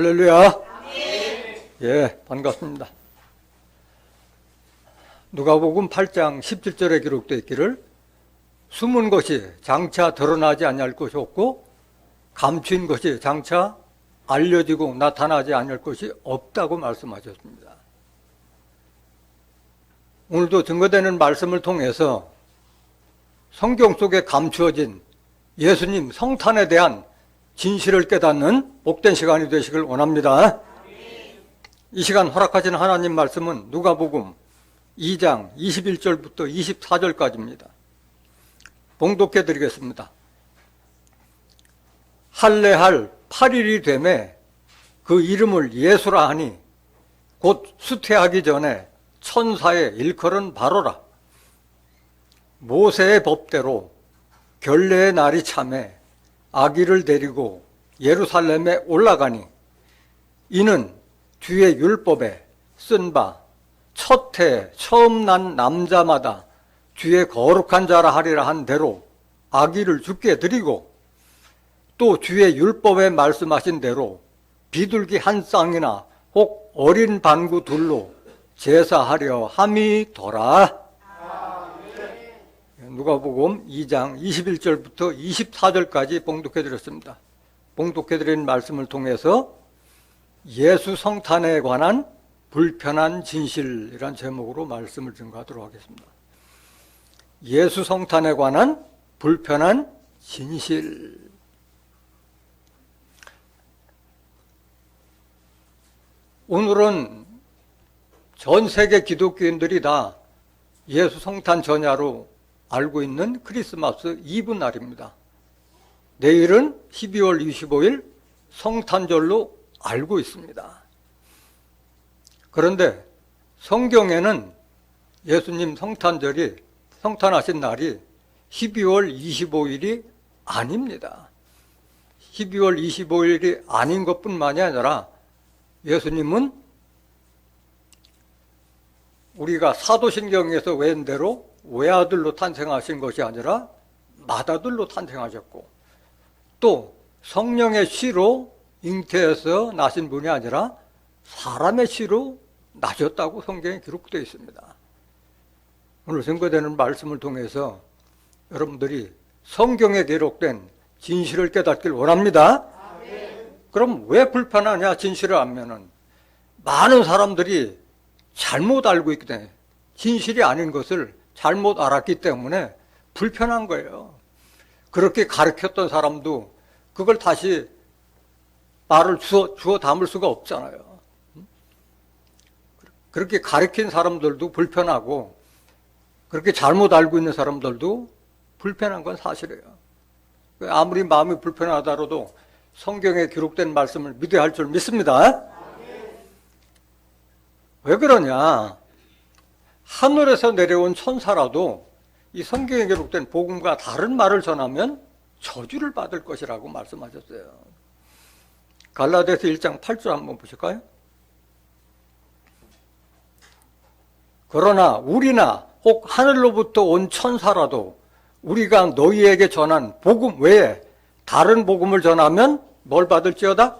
할렐루야. 예, 반갑습니다. 누가복음 8장 17절에 기록되어 있기를 숨은 것이 장차 드러나지 아니할 것이 없고 감추인 것이 장차 알려지고 나타나지 않을 것이 없다고 말씀하셨습니다. 오늘도 증거되는 말씀을 통해서 성경 속에 감추어진 예수님 성탄에 대한 진실을 깨닫는 복된 시간이 되시길 원합니다. 이 시간 허락하신 하나님 말씀은 누가복음 2장 21절부터 24절까지입니다. 봉독해 드리겠습니다. 할례할 8일이 되매 그 이름을 예수라 하니 곧 수태하기 전에 천사의 일컬은 바로라. 모세의 법대로 결례의 날이 참에 아기를 데리고 예루살렘에 올라가니 이는 주의 율법에 쓴 바 첫 해 처음 난 남자마다 주의 거룩한 자라 하리라 한 대로 아기를 주께 드리고 또 주의 율법에 말씀하신 대로 비둘기 한 쌍이나 혹 어린 방구 둘로 제사하려 함이더라. 누가복음 2장 21절부터 24절까지 봉독해 드렸습니다. 봉독해 드린 말씀을 통해서 예수 성탄에 관한 불편한 진실이란 제목으로 말씀을 증거하도록 하겠습니다. 예수 성탄에 관한 불편한 진실. 오늘은 전 세계 기독교인들이 다 예수 성탄 전야로 알고 있는 크리스마스 이브 날입니다. 내일은 12월 25일 성탄절로 알고 있습니다. 그런데 성경에는 예수님 성탄하신 날이 12월 25일이 아닙니다. 12월 25일이 아닌 것뿐만이 아니라 예수님은 우리가 사도신경에서 외운 대로 외아들로 탄생하신 것이 아니라 맏아들로 탄생하셨고 또 성령의 씨로 잉태해서 나신 분이 아니라 사람의 씨로 나셨다고 성경에 기록되어 있습니다. 오늘 증거되는 말씀을 통해서 여러분들이 성경에 기록된 진실을 깨닫길 원합니다. 그럼 왜 불편하냐? 진실을 알면은 많은 사람들이 잘못 알고 있기 때문에 진실이 아닌 것을 잘못 알았기 때문에 불편한 거예요. 그렇게 가르쳤던 사람도 그걸 다시 말을 주워 담을 수가 없잖아요. 그렇게 가르친 사람들도 불편하고 그렇게 잘못 알고 있는 사람들도 불편한 건 사실이에요. 아무리 마음이 불편하더라도 성경에 기록된 말씀을 믿어야 할 줄 믿습니다. 왜 그러냐? 하늘에서 내려온 천사라도 이 성경에 기록된 복음과 다른 말을 전하면 저주를 받을 것이라고 말씀하셨어요. 갈라디아서 1장 8절 한번 보실까요? 그러나 우리나 혹 하늘로부터 온 천사라도 우리가 너희에게 전한 복음 외에 다른 복음을 전하면 뭘 받을지어다?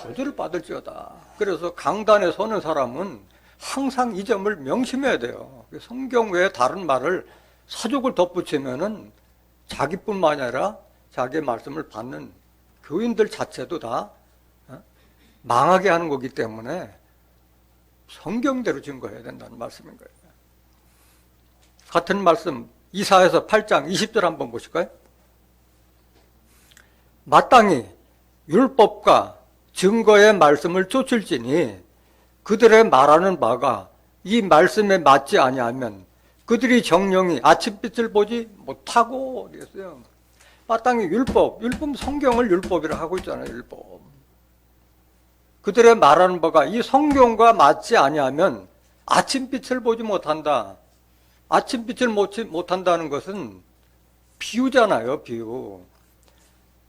저주를 받을지어다. 그래서 강단에 서는 사람은 항상 이 점을 명심해야 돼요. 성경 외에 다른 말을 사족을 덧붙이면은 자기뿐만 아니라 자기의 말씀을 받는 교인들 자체도 다 망하게 하는 거기 때문에 성경대로 증거해야 된다는 말씀인 거예요. 같은 말씀 이사야서 8장 20절 한번 보실까요? 마땅히 율법과 증거의 말씀을 쫓을지니 그들의 말하는 바가 이 말씀에 맞지 아니하면 그들이 정령이 아침빛을 보지 못하고 그랬어요. 마땅히 율법 성경을 율법이라 하고 있잖아요. 율법. 그들의 말하는 바가 이 성경과 맞지 아니하면 아침빛을 보지 못한다. 아침빛을 못한다는 것은 비유잖아요. 비유.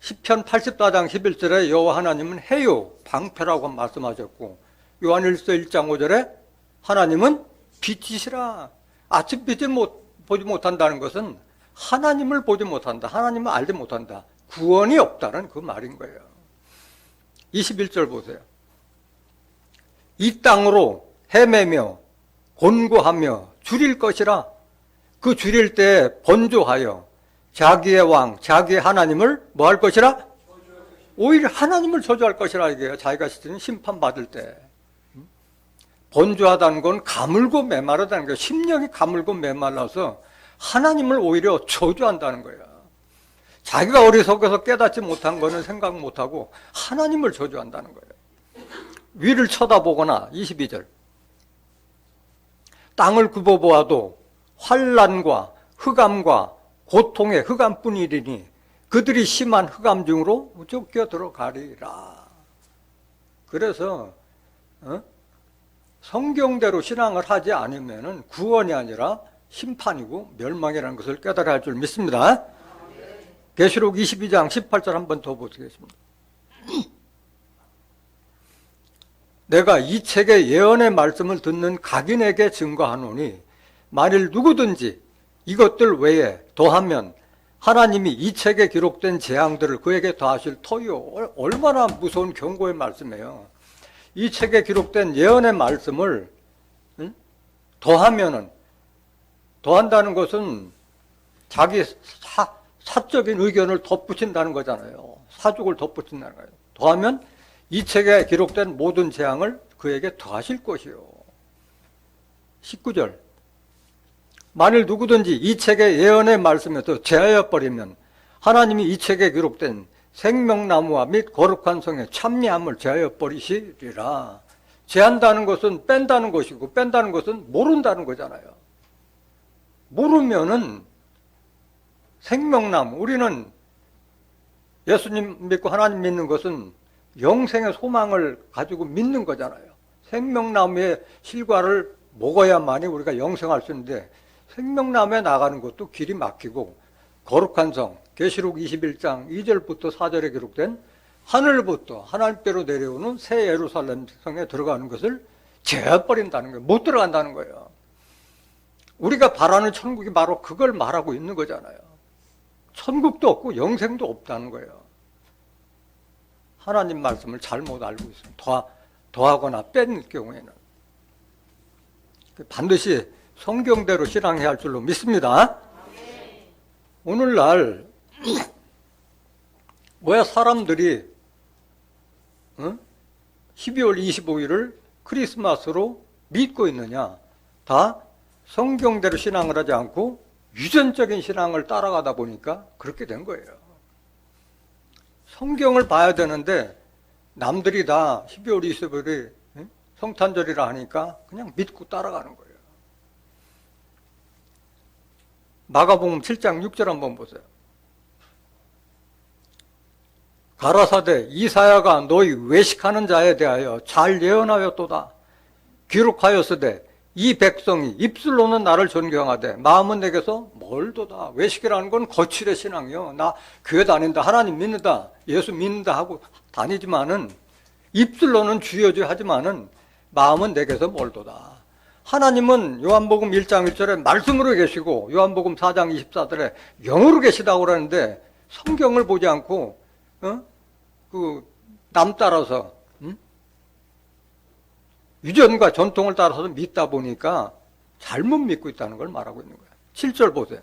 시편 84장 11절에 여호와 하나님은 해요 방패라고 말씀하셨고 요한일서 1장 5절에 하나님은 빛이시라. 아침빛을 보지 못한다는 것은 하나님을 보지 못한다. 하나님을 알지 못한다. 구원이 없다는 그 말인 거예요. 21절 보세요. 이 땅으로 헤매며 곤고하며 줄일 것이라. 그 줄일 때 번조하여 자기의 왕, 자기의 하나님을 뭐 할 것이라? 오히려 하나님을 저주할 것이라 이게요. 자기가 심판받을 때. 번조하다는 건 가물고 메마르다는 거예요. 심령이 가물고 메말라서 하나님을 오히려 저주한다는 거예요. 자기가 어리석어서 깨닫지 못한 거는 생각 못하고 하나님을 저주한다는 거예요. 위를 쳐다보거나 22절 땅을 굽어보아도 환난과 흑암과 고통의 흑암뿐이리니 그들이 심한 흑암 중으로 쫓겨 들어가리라. 그래서 성경대로 신앙을 하지 않으면 구원이 아니라 심판이고 멸망이라는 것을 깨달아야 할 줄 믿습니다. 계시록 22장 18절 한번 더 보시겠습니다. 내가 이 책의 예언의 말씀을 듣는 각인에게 증거하노니 만일 누구든지 이것들 외에 더하면 하나님이 이 책에 기록된 재앙들을 그에게 더하실 터이요. 얼마나 무서운 경고의 말씀이에요. 이 책에 기록된 예언의 말씀을 더하면은, 더한다는 것은 자기 사적인 의견을 덧붙인다는 거잖아요. 사족을 덧붙인다는 거예요. 더하면 이 책에 기록된 모든 재앙을 그에게 더하실 것이요. 19절 만일 누구든지 이 책의 예언의 말씀에서 제하여 버리면 하나님이 이 책에 기록된 생명나무와 및 거룩한 성의 참미함을 제하여 버리시리라. 제한다는 것은 뺀다는 것이고 뺀다는 것은 모른다는 거잖아요. 모르면은 생명나무, 우리는 예수님 믿고 하나님 믿는 것은 영생의 소망을 가지고 믿는 거잖아요. 생명나무의 실과를 먹어야만이 우리가 영생할 수 있는데 생명나무에 나가는 것도 길이 막히고 거룩한 성, 계시록 21장 2절부터 4절에 기록된 하늘부터 하나님께로 내려오는 새 예루살렘 성에 들어가는 것을 제어버린다는 거예요. 못 들어간다는 거예요. 우리가 바라는 천국이 바로 그걸 말하고 있는 거잖아요. 천국도 없고 영생도 없다는 거예요. 하나님 말씀을 잘못 알고 있으면 더하거나 뺀 경우에는 반드시 성경대로 신앙해야 할 줄로 믿습니다. 오늘날 왜 사람들이 12월 25일을 크리스마스로 믿고 있느냐? 다 성경대로 신앙을 하지 않고 유전적인 신앙을 따라가다 보니까 그렇게 된 거예요. 성경을 봐야 되는데 남들이 다 12월 25일이 성탄절이라 하니까 그냥 믿고 따라가는 거예요. 마가복음 7장 6절 한번 보세요. 가라사대 이사야가 너희 외식하는 자에 대하여 잘 예언하였도다. 기록하였으되 이 백성이 입술로는 나를 존경하되 마음은 내게서 멀도다. 외식이라는 건 거칠의 신앙이요. 나 교회 다닌다, 하나님 믿는다, 예수 믿는다 하고 다니지만은 입술로는 주여 주여 하지만은 마음은 내게서 멀도다. 하나님은 요한복음 1장 1절에 말씀으로 계시고 요한복음 4장 24절에 영으로 계시다고 그러는데 성경을 보지 않고 남 따라서 유전과 전통을 따라서 믿다 보니까 잘못 믿고 있다는 걸 말하고 있는 거예요. 7절 보세요.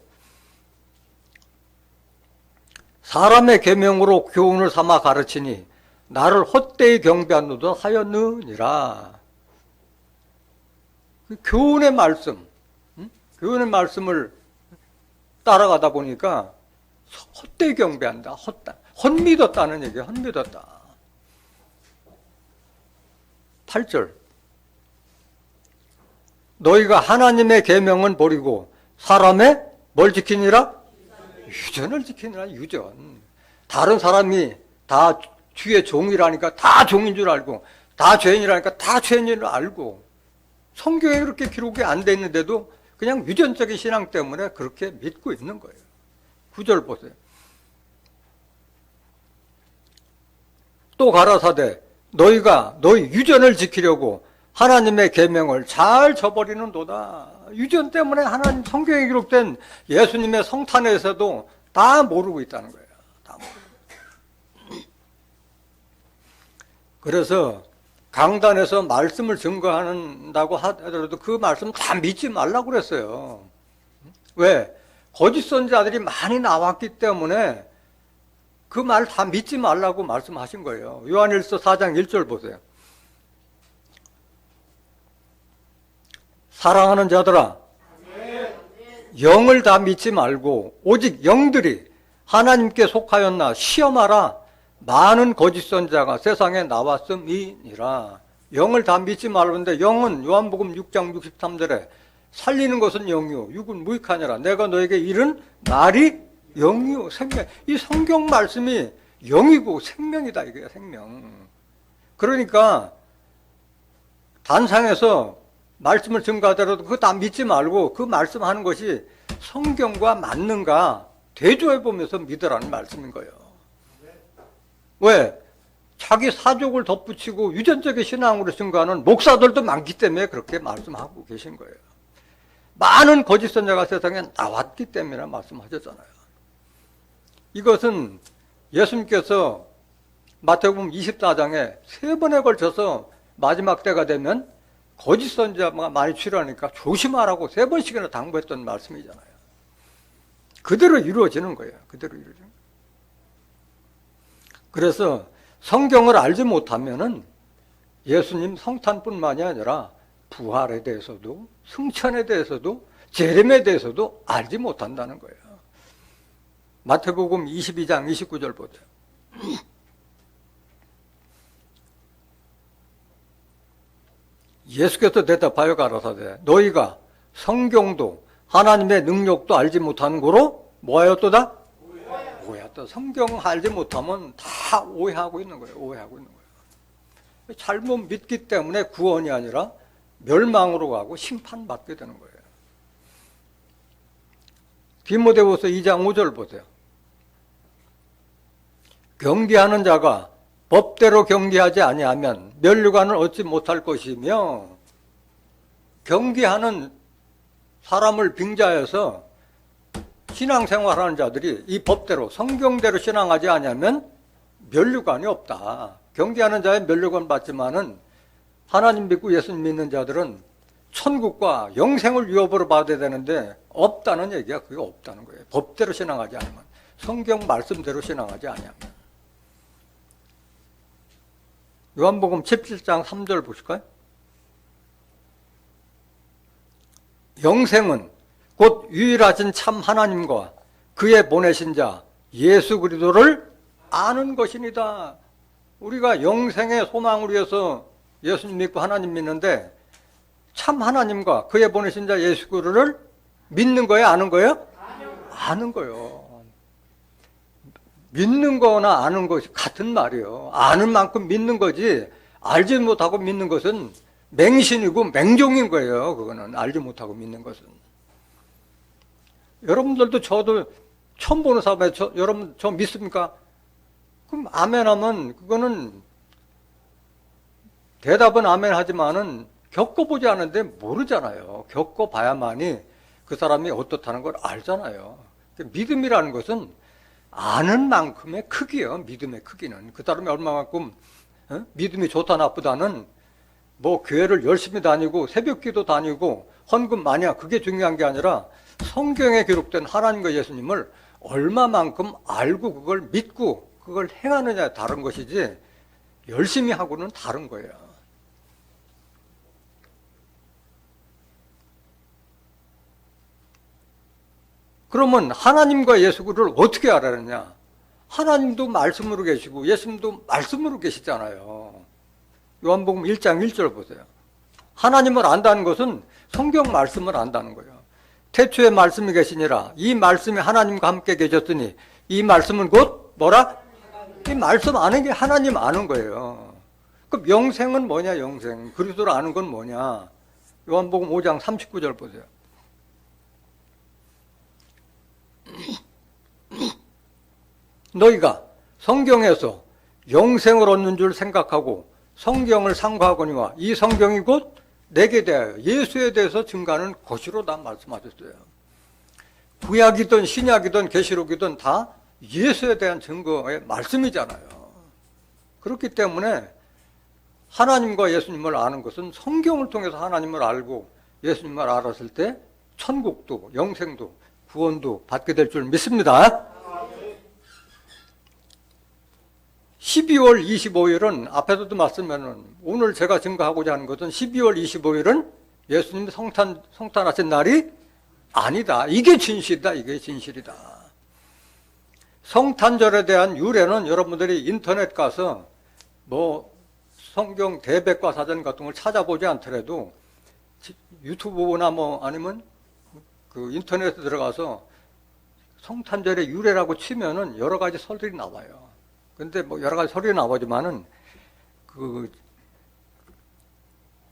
사람의 계명으로 교훈을 삼아 가르치니 나를 헛되이 경배하노도 하였느니라. 교훈의 말씀, 교훈의 말씀을 따라가다 보니까 헛되이 경배한다. 헛믿었다는 얘기예요. 헛믿었다. 8절 너희가 하나님의 계명은 버리고 사람의 뭘 지키니라? 유전을 지키니라. 유전. 다른 사람이 다 주의 종이라니까 다 종인 줄 알고 다 죄인이라니까 다 죄인인 줄 알고 성경에 그렇게 기록이 안 돼 있는데도 그냥 유전적인 신앙 때문에 그렇게 믿고 있는 거예요. 9절 보세요. 또 가라사대 너희가 너희 유전을 지키려고 하나님의 계명을 잘 저버리는도다. 유전 때문에 하나님 성경에 기록된 예수님의 성탄에서도 다 모르고 있다는 거예요. 다 모르고. 그래서 강단에서 말씀을 증거한다고 하더라도 그 말씀 다 믿지 말라고 그랬어요. 왜? 거짓 선지자들이 많이 나왔기 때문에 그 말 다 믿지 말라고 말씀하신 거예요. 요한일서 4장 1절 보세요. 사랑하는 자들아, 영을 다 믿지 말고 오직 영들이 하나님께 속하였나 시험하라. 많은 거짓 선지자가 세상에 나왔음이니라. 영을 다 믿지 말는데 영은 요한복음 6장 63절에 살리는 것은 영이요 육은 무익하니라. 내가 너에게 이른 말이 영이요 생명. 이 성경 말씀이 영이고 생명이다 이거야, 생명. 그러니까 단상에서 말씀을 증거하더라도 그거 다 믿지 말고 그 말씀하는 것이 성경과 맞는가 대조해 보면서 믿으라는 말씀인 거예요. 왜? 자기 사족을 덧붙이고 유전적인 신앙으로 증거하는 목사들도 많기 때문에 그렇게 말씀하고 계신 거예요. 많은 거짓 선지자가 세상에 나왔기 때문에 말씀하셨잖아요. 이것은 예수님께서 마태복음 24장에 3번에 걸쳐서 마지막 때가 되면 거짓 선지자가 많이 출현하니까 조심하라고 3번씩이나 당부했던 말씀이잖아요. 그대로 이루어지는 거예요. 그대로 이루어지는 거예요. 그래서 성경을 알지 못하면은 예수님 성탄뿐만이 아니라 부활에 대해서도 승천에 대해서도 재림에 대해서도 알지 못한다는 거예요. 마태복음 22장 29절 보세요. 예수께서 대답하여 가라사대 너희가 성경도 하나님의 능력도 알지 못하는 거로 뭐하였도다? 오해했다. 성경 알지 못하면 다 오해하고 있는 거예요. 오해하고 있는 거예요. 잘못 믿기 때문에 구원이 아니라 멸망으로 가고 심판받게 되는 거예요. 디모데후서 2장 5절 보세요. 경계하는 자가 법대로 경계하지 아니하면 면류관을 얻지 못할 것이며, 경계하는 사람을 빙자해서 신앙생활하는 자들이 이 법대로 성경대로 신앙하지 아니하면 면류관이 없다. 경계하는 자의 면류관 받지만은 하나님 믿고 예수님 믿는 자들은 천국과 영생을 유업으로 받아야 되는데 없다는 얘기가 그게 없다는 거예요. 법대로 신앙하지 않으면, 성경 말씀대로 신앙하지 아니하면. 요한복음 17장 3절 보실까요? 영생은 곧 유일하신 참 하나님과 그의 보내신 자 예수 그리스도를 아는 것이니다. 우리가 영생의 소망을 위해서 예수님 믿고 하나님 믿는데 참 하나님과 그의 보내신 자 예수 그리스도를 믿는 거예요? 아는 거예요? 아는 거예요. 믿는 거나 아는 것이 같은 말이에요. 아는 만큼 믿는 거지 알지 못하고 믿는 것은 맹신이고 맹종인 거예요. 그거는 알지 못하고 믿는 것은. 여러분들도 저도 처음 보는 사람에 여러분 저 믿습니까? 그럼 아멘 하면 그거는 대답은 아멘 하지만은 겪어보지 않은데 모르잖아요. 겪어봐야만이 그 사람이 어떻다는 걸 알잖아요. 믿음이라는 것은 아는 만큼의 크기예요. 믿음의 크기는. 그 사람이 얼마만큼 믿음이 좋다 나쁘다는 뭐 교회를 열심히 다니고 새벽기도 다니고 헌금 많이 하고 그게 중요한 게 아니라 성경에 기록된 하나님과 예수님을 얼마만큼 알고 그걸 믿고 그걸 행하느냐에 다른 것이지 열심히 하고는 다른 거예요. 그러면 하나님과 예수 그리스도를 어떻게 알아내냐? 하나님도 말씀으로 계시고 예수님도 말씀으로 계시잖아요. 요한복음 1장 1절 보세요. 하나님을 안다는 것은 성경 말씀을 안다는 거예요. 태초에 말씀이 계시니라. 이 말씀이 하나님과 함께 계셨으니 이 말씀은 곧 뭐라? 이 말씀 아는 게 하나님 아는 거예요. 그럼 영생은 뭐냐? 영생. 그리스도를 아는 건 뭐냐? 요한복음 5장 39절 보세요. 너희가 성경에서 영생을 얻는 줄 생각하고 성경을 상고하거니와 이 성경이 곧 내게 대하여 예수에 대해서 증가하는 것이로다 말씀하셨어요. 구약이든 신약이든 계시록이든 다 예수에 대한 증거의 말씀이잖아요. 그렇기 때문에 하나님과 예수님을 아는 것은 성경을 통해서 하나님을 알고 예수님을 알았을 때 천국도 영생도 구원도 받게 될 줄 믿습니다. 12월 25일은 앞에서도 말씀하면 오늘 제가 증거하고자 하는 것은 12월 25일은 예수님 성탄하신 날이 아니다. 이게 진실이다. 이게 진실이다. 성탄절에 대한 유래는 여러분들이 인터넷 가서 뭐 성경 대백과 사전 같은 걸 찾아보지 않더라도 유튜브나 뭐 아니면 그 인터넷에 들어가서 성탄절의 유래라고 치면은 여러 가지 설들이 나와요. 근데 뭐 여러 가지 설이 나오지만은 그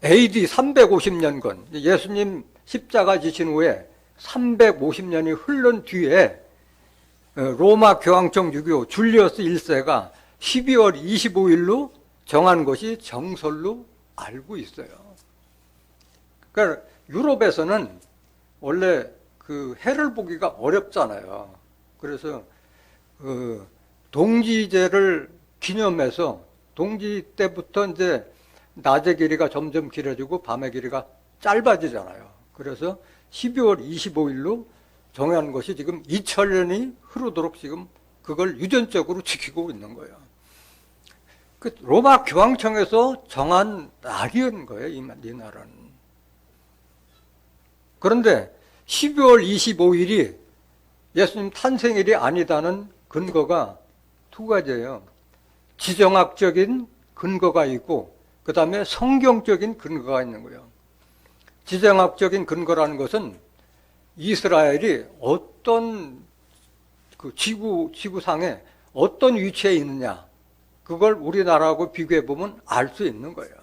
AD 350년건 예수님 십자가 지신 후에 350년이 흐른 뒤에 로마 교황청 유교 줄리어스 1세가 12월 25일로 정한 것이 정설로 알고 있어요. 그러니까 유럽에서는 원래 그 해를 보기가 어렵잖아요. 그래서 동지제를 기념해서 동지 때부터 이제 낮의 길이가 점점 길어지고 밤의 길이가 짧아지잖아요. 그래서 12월 25일로 정한 것이 지금 2000년이 흐르도록 지금 그걸 유전적으로 지키고 있는 거예요. 그 로마 교황청에서 정한 날이었는 거예요, 이 날은. 그런데 12월 25일이 예수님 탄생일이 아니다는 근거가 두 가지예요. 지정학적인 근거가 있고 그 다음에 성경적인 근거가 있는 거예요. 지정학적인 근거라는 것은 이스라엘이 어떤 그 지구상에 어떤 위치에 있느냐 그걸 우리나라하고 비교해 보면 알 수 있는 거예요.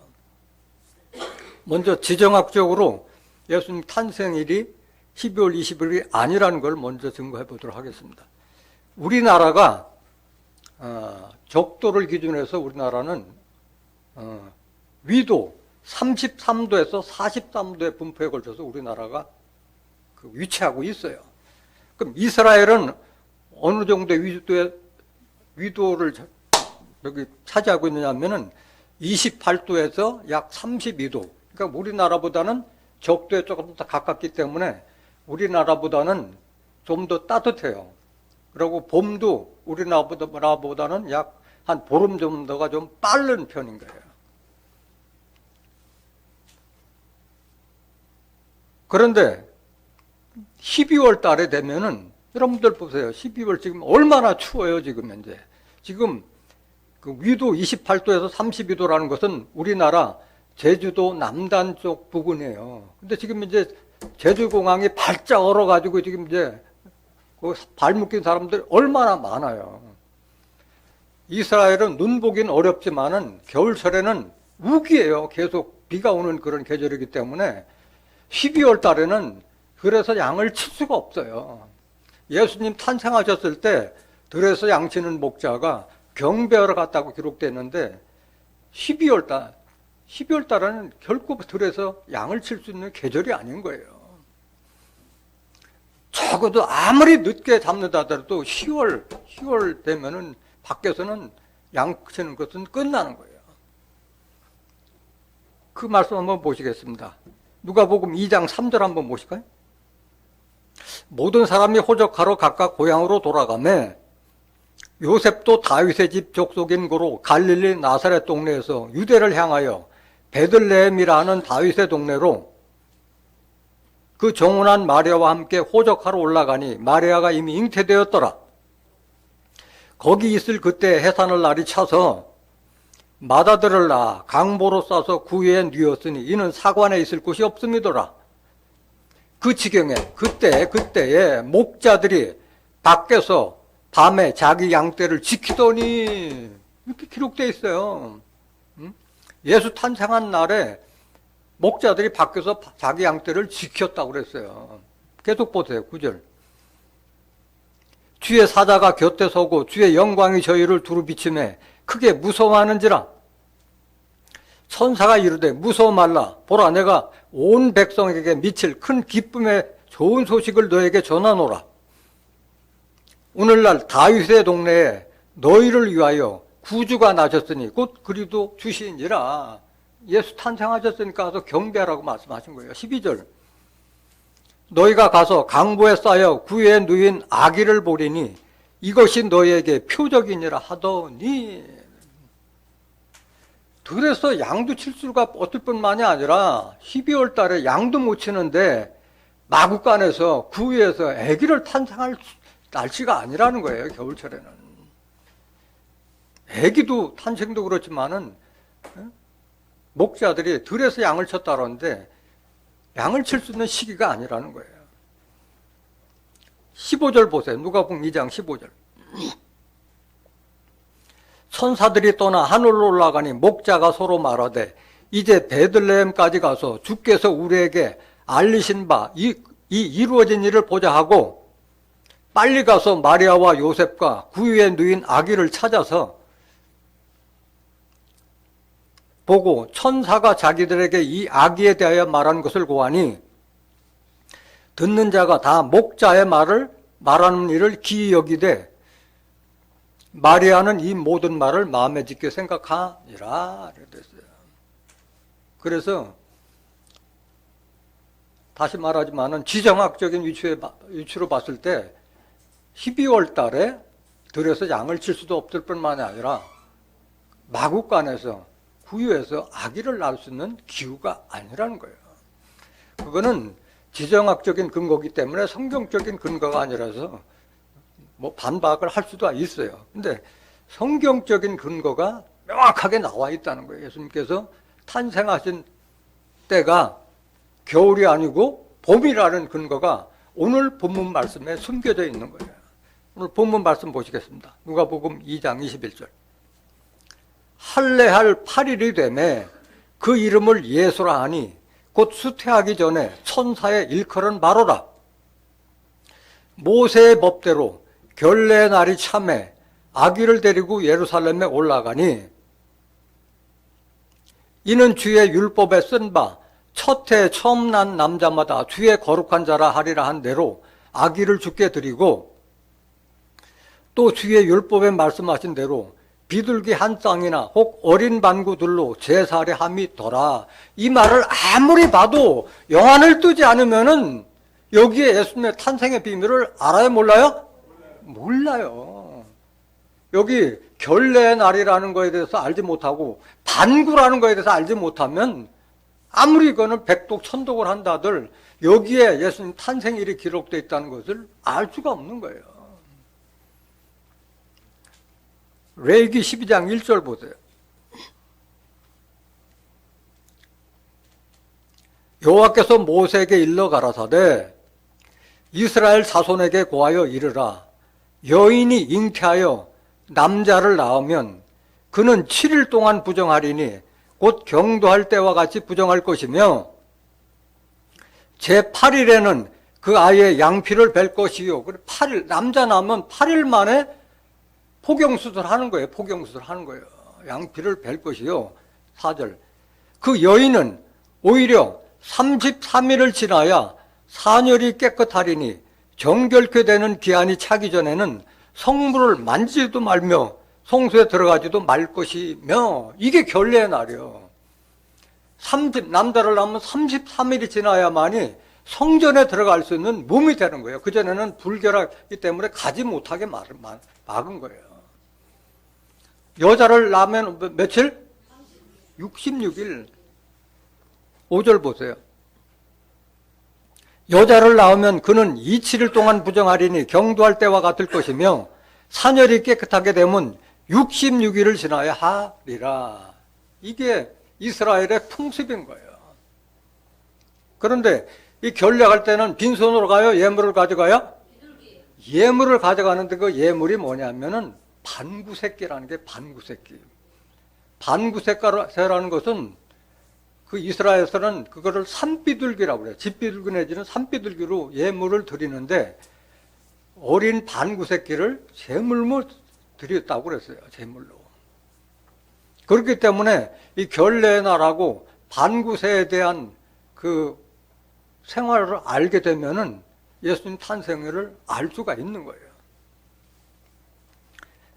먼저 지정학적으로 예수님 탄생일이 12월 20일이 아니라는 걸 먼저 증거해 보도록 하겠습니다. 우리나라가 적도를 기준해서 우리나라는 위도 33도에서 43도의 분포에 걸쳐서 우리나라가 위치하고 있어요. 그럼 이스라엘은 어느 정도의 위도를 여기 차지하고 있느냐 하면은 28도에서 약 32도. 그러니까 우리나라보다는 적도에 조금 더 가깝기 때문에 우리나라보다는 좀 더 따뜻해요. 그리고 봄도 우리나라보다는 약 한 보름 정도가 좀 빠른 편인 거예요. 그런데 12월 달에 되면은 여러분들 보세요. 12월 지금 얼마나 추워요, 지금 현재. 지금 그 위도 28도에서 32도라는 것은 우리나라 제주도 남단 쪽 부근이에요. 근데 지금 이제 제주공항이 발짝 얼어가지고 지금 이제 그 발 묶인 사람들이 얼마나 많아요. 이스라엘은 눈 보기는 어렵지만은 겨울철에는 우기예요. 계속 비가 오는 그런 계절이기 때문에 12월 달에는 들에서 양을 칠 수가 없어요. 예수님 탄생하셨을 때 들에서 양치는 목자가 경배하러 갔다고 기록됐는데 12월 달에는 결코 들에서 양을 칠 수 있는 계절이 아닌 거예요. 적어도 아무리 늦게 잡는다 하더라도 10월 되면은 밖에서는 양 치는 것은 끝나는 거예요. 그 말씀 한번 보시겠습니다. 누가복음 2장 3절 한번 보실까요? 모든 사람이 호적하러 각각 고향으로 돌아가매 요셉도 다윗의 집 족속인 고로 갈릴리 나사렛 동네에서 유대를 향하여 베들레헴이라 하는 다윗의 동네로 그 정혼한 마리아와 함께 호적하러 올라가니 마리아가 이미 잉태되었더라. 거기 있을 그때 해산을 날이 차서 마다들을 낳아 강보로 싸서 구유에 뉘었으니 이는 사관에 있을 곳이 없음이더라. 그 지경에 그때에 목자들이 밖에서 밤에 자기 양떼를 지키더니 이렇게 기록되어 있어요. 예수 탄생한 날에 목자들이 밖에서 자기 양떼를 지켰다고 그랬어요. 계속 보세요. 9절. 주의 사자가 곁에 서고 주의 영광이 저희를 두루 비치매 크게 무서워하는지라. 천사가 이르되 무서워 말라. 보라 내가 온 백성에게 미칠 큰 기쁨의 좋은 소식을 너에게 전하노라. 오늘날 다윗의 동네에 너희를 위하여 구주가 나셨으니 곧 그리도 주시니라. 예수 탄생하셨으니까 가서 경배하라고 말씀하신 거예요. 12절. 너희가 가서 강보에 쌓여 구유에 누인 아기를 보리니 이것이 너희에게 표적이니라 하더니, 그래서 양도 칠 수가 없을 뿐만이 아니라 12월 달에 양도 못 치는데 마구간에서 구유에서 아기를 탄생할 날씨가 아니라는 거예요. 겨울철에는. 아기도 탄생도 그렇지만은 목자들이 들에서 양을 쳤다 그러는데 양을 칠 수 있는 시기가 아니라는 거예요. 15절 보세요. 누가복음 2장 15절. 천사들이 떠나 하늘로 올라가니 목자가 서로 말하되 이제 베들레헴까지 가서 주께서 우리에게 알리신 바 이 이루어진 일을 보자 하고 빨리 가서 마리아와 요셉과 구유에 누인 아기를 찾아서 보고 천사가 자기들에게 이 아기에 대하여 말한 것을 고하니 듣는 자가 다 목자의 말을 말하는 일을 기이 여기되 마리아는 이 모든 말을 마음에 짓게 생각하니라 그랬어요. 그래서 다시 말하지만은 지정학적인 위치로 봤을 때 12월 달에 들에서 양을 칠 수도 없을 뿐만이 아니라 마구간에서 구유에서 아기를 낳을 수 있는 기후가 아니라는 거예요. 그거는 지정학적인 근거기 때문에 성경적인 근거가 아니라서 뭐 반박을 할 수도 있어요. 근데 성경적인 근거가 명확하게 나와 있다는 거예요. 예수님께서 탄생하신 때가 겨울이 아니고 봄이라는 근거가 오늘 본문 말씀에 숨겨져 있는 거예요. 오늘 본문 말씀 보시겠습니다. 누가복음 2장 21절. 할례할 8일이 되매 그 이름을 예수라 하니 곧 수태하기 전에 천사의 일컬은 바로라. 모세의 법대로 결례의 날이 참에 아기를 데리고 예루살렘에 올라가니 이는 주의 율법에 쓴 바 첫 해 처음 난 남자마다 주의 거룩한 자라 하리라 한 대로 아기를 주께 드리고 또 주의 율법에 말씀하신 대로 비둘기 한 쌍이나 혹 어린 반구들로 제사를 함이 더라. 이 말을 아무리 봐도 영안을 뜨지 않으면은 여기에 예수님의 탄생의 비밀을 알아요, 몰라요? 몰라요. 여기 결례의 날이라는 거에 대해서 알지 못하고 반구라는 거에 대해서 알지 못하면 아무리 이거는 백독 천독을 한다들 여기에 예수님 탄생일이 기록되어 있다는 것을 알 수가 없는 거예요. 레위기 12장 1절 보세요. 여호와께서 모세에게 일러 가라사대 이스라엘 자손에게 고하여 이르라. 여인이 잉태하여 남자를 낳으면 그는 7일 동안 부정하리니 곧 경도할 때와 같이 부정할 것이며 제8일에는 그 아이의 양피를 벨 것이요. 8일, 남자 낳으면 8일 만에 포경수술 하는 거예요. 포경수술 하는 거예요. 양피를 벨 것이요. 4절. 그 여인은 오히려 33일을 지나야 사녀리 깨끗하리니 정결케 되는 기한이 차기 전에는 성물을 만지지도 말며 성소에 들어가지도 말 것이며 이게 결례의 날이요. 남자를 낳으면 33일이 지나야만이 성전에 들어갈 수 있는 몸이 되는 거예요. 그전에는 불결하기 때문에 가지 못하게 막은 거예요. 여자를 낳으면 며칠? 66일. 5절 보세요. 여자를 낳으면 그는 27일 동안 부정하리니 경도할 때와 같을 것이며 사녀리 깨끗하게 되면 66일을 지나야 하리라. 이게 이스라엘의 풍습인 거예요. 그런데 이 결례할 때는 빈손으로 가요? 예물을 가져가요? 예물을 가져가는데 그 예물이 뭐냐면은 반구새끼라는 게 반구새끼. 반구새라는 것은 그 이스라엘에서는 그거를 산비둘기라고 그래요. 집비둘기 내지는 산비둘기로 예물을 드리는데 어린 반구새끼를 제물로 드렸다고 그랬어요. 제물로. 그렇기 때문에 이 결례의 날하고 반구새에 대한 그 생활을 알게 되면은 예수님 탄생을 알 수가 있는 거예요.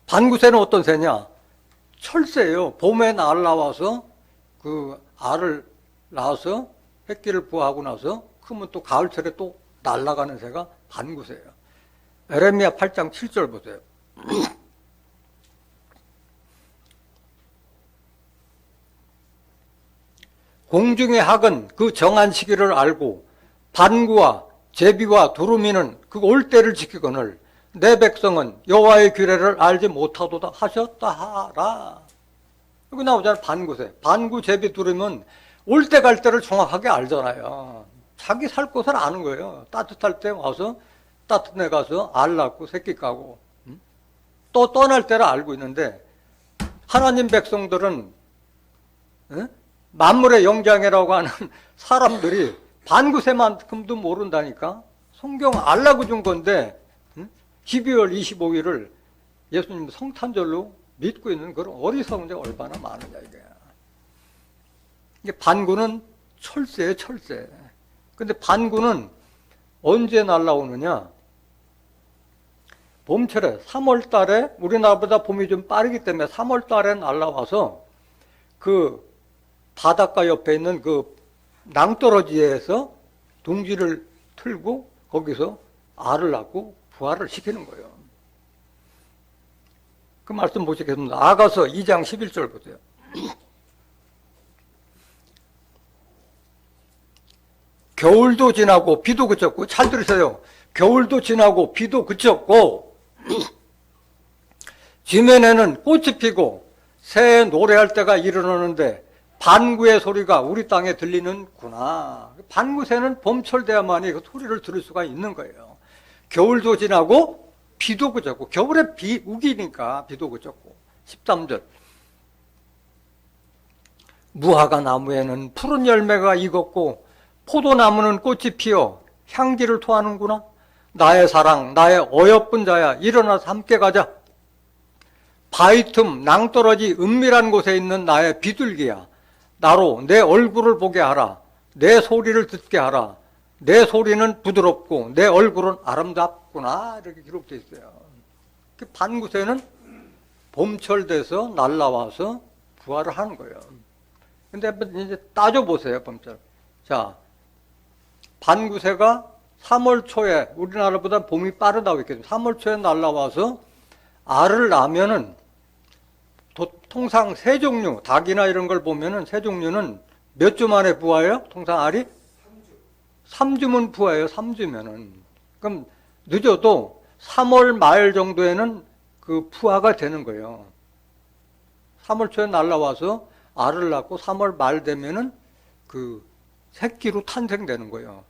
반구새는 어떤 새냐? 철새예요. 봄에 날라와서 그 알을 낳아서 새끼를 부화하고 나서 크면 또 가을철에 또 날아가는 새가 반구새예요. 에레미야 8장 7절 보세요. 공중의 학은 그 정한 시기를 알고 반구와 제비와 두루미는 그 올 때를 지키거늘 내 백성은 여호와의 규례를 알지 못하도다 하셨다 하라. 여기 나오잖아요. 반구새. 반구, 제비, 두루미는 올 때 갈 때를 정확하게 알잖아요. 자기 살 곳을 아는 거예요. 따뜻할 때 와서 따뜻한 데 가서 알 낳고 새끼 까고 또 떠날 때를 알고 있는데 하나님 백성들은 만물의 영장이라고 하는 사람들이 반구새만큼도 모른다니까. 성경 알라고 준 건데 12월 25일을 예수님 성탄절로 믿고 있는 그런 어리석은 자가 얼마나 많으냐 이게. 이게 반구는 철새예요, 철새. 근데 반구는 언제 날라오느냐? 봄철에 3월 달에 우리나라보다 봄이 좀 빠르기 때문에 3월 달에 날라와서 그 바닷가 옆에 있는 그 낭떠러지에서 둥지를 틀고 거기서 알을 낳고 부화를 시키는 거예요. 그 말씀 보시겠습니다. 아가서 2장 11절 보세요. 겨울도 지나고 비도 그쳤고, 잘 들으세요. 겨울도 지나고 비도 그쳤고 지면에는 꽃이 피고 새에 노래할 때가 이르렀는데 반구의 소리가 우리 땅에 들리는구나. 반구새는 봄철 돼야만이 그 소리를 들을 수가 있는 거예요. 겨울도 지나고 비도 그쳤고, 겨울에 비 우기니까 비도 그쳤고. 13절 무화과 나무에는 푸른 열매가 익었고 포도나무는 꽃이 피어 향기를 토하는구나. 나의 사랑, 나의 어여쁜 자야, 일어나서 함께 가자. 바위 틈 낭떠러지 은밀한 곳에 있는 나의 비둘기야, 나로 내 얼굴을 보게 하라. 내 소리를 듣게 하라. 내 소리는 부드럽고 내 얼굴은 아름답구나. 이렇게 기록되어 있어요. 반구새는 봄철 돼서 날라와서 부화를 하는 거예요. 근데 이제 따져보세요, 봄철. 자, 반구새가 3월 초에, 우리나라보다 봄이 빠르다고 했거든요. 3월 초에 날라와서 알을 낳으면은 통상 새 종류, 닭이나 이런 걸 보면은 새 종류는 몇 주 만에 부화해요? 통상 알이? 3주면 부화해요, 3주면은. 그럼 늦어도 3월 말 정도에는 그 부화가 되는 거예요. 3월 초에 날라와서 알을 낳고 3월 말 되면은 그 새끼로 탄생되는 거예요.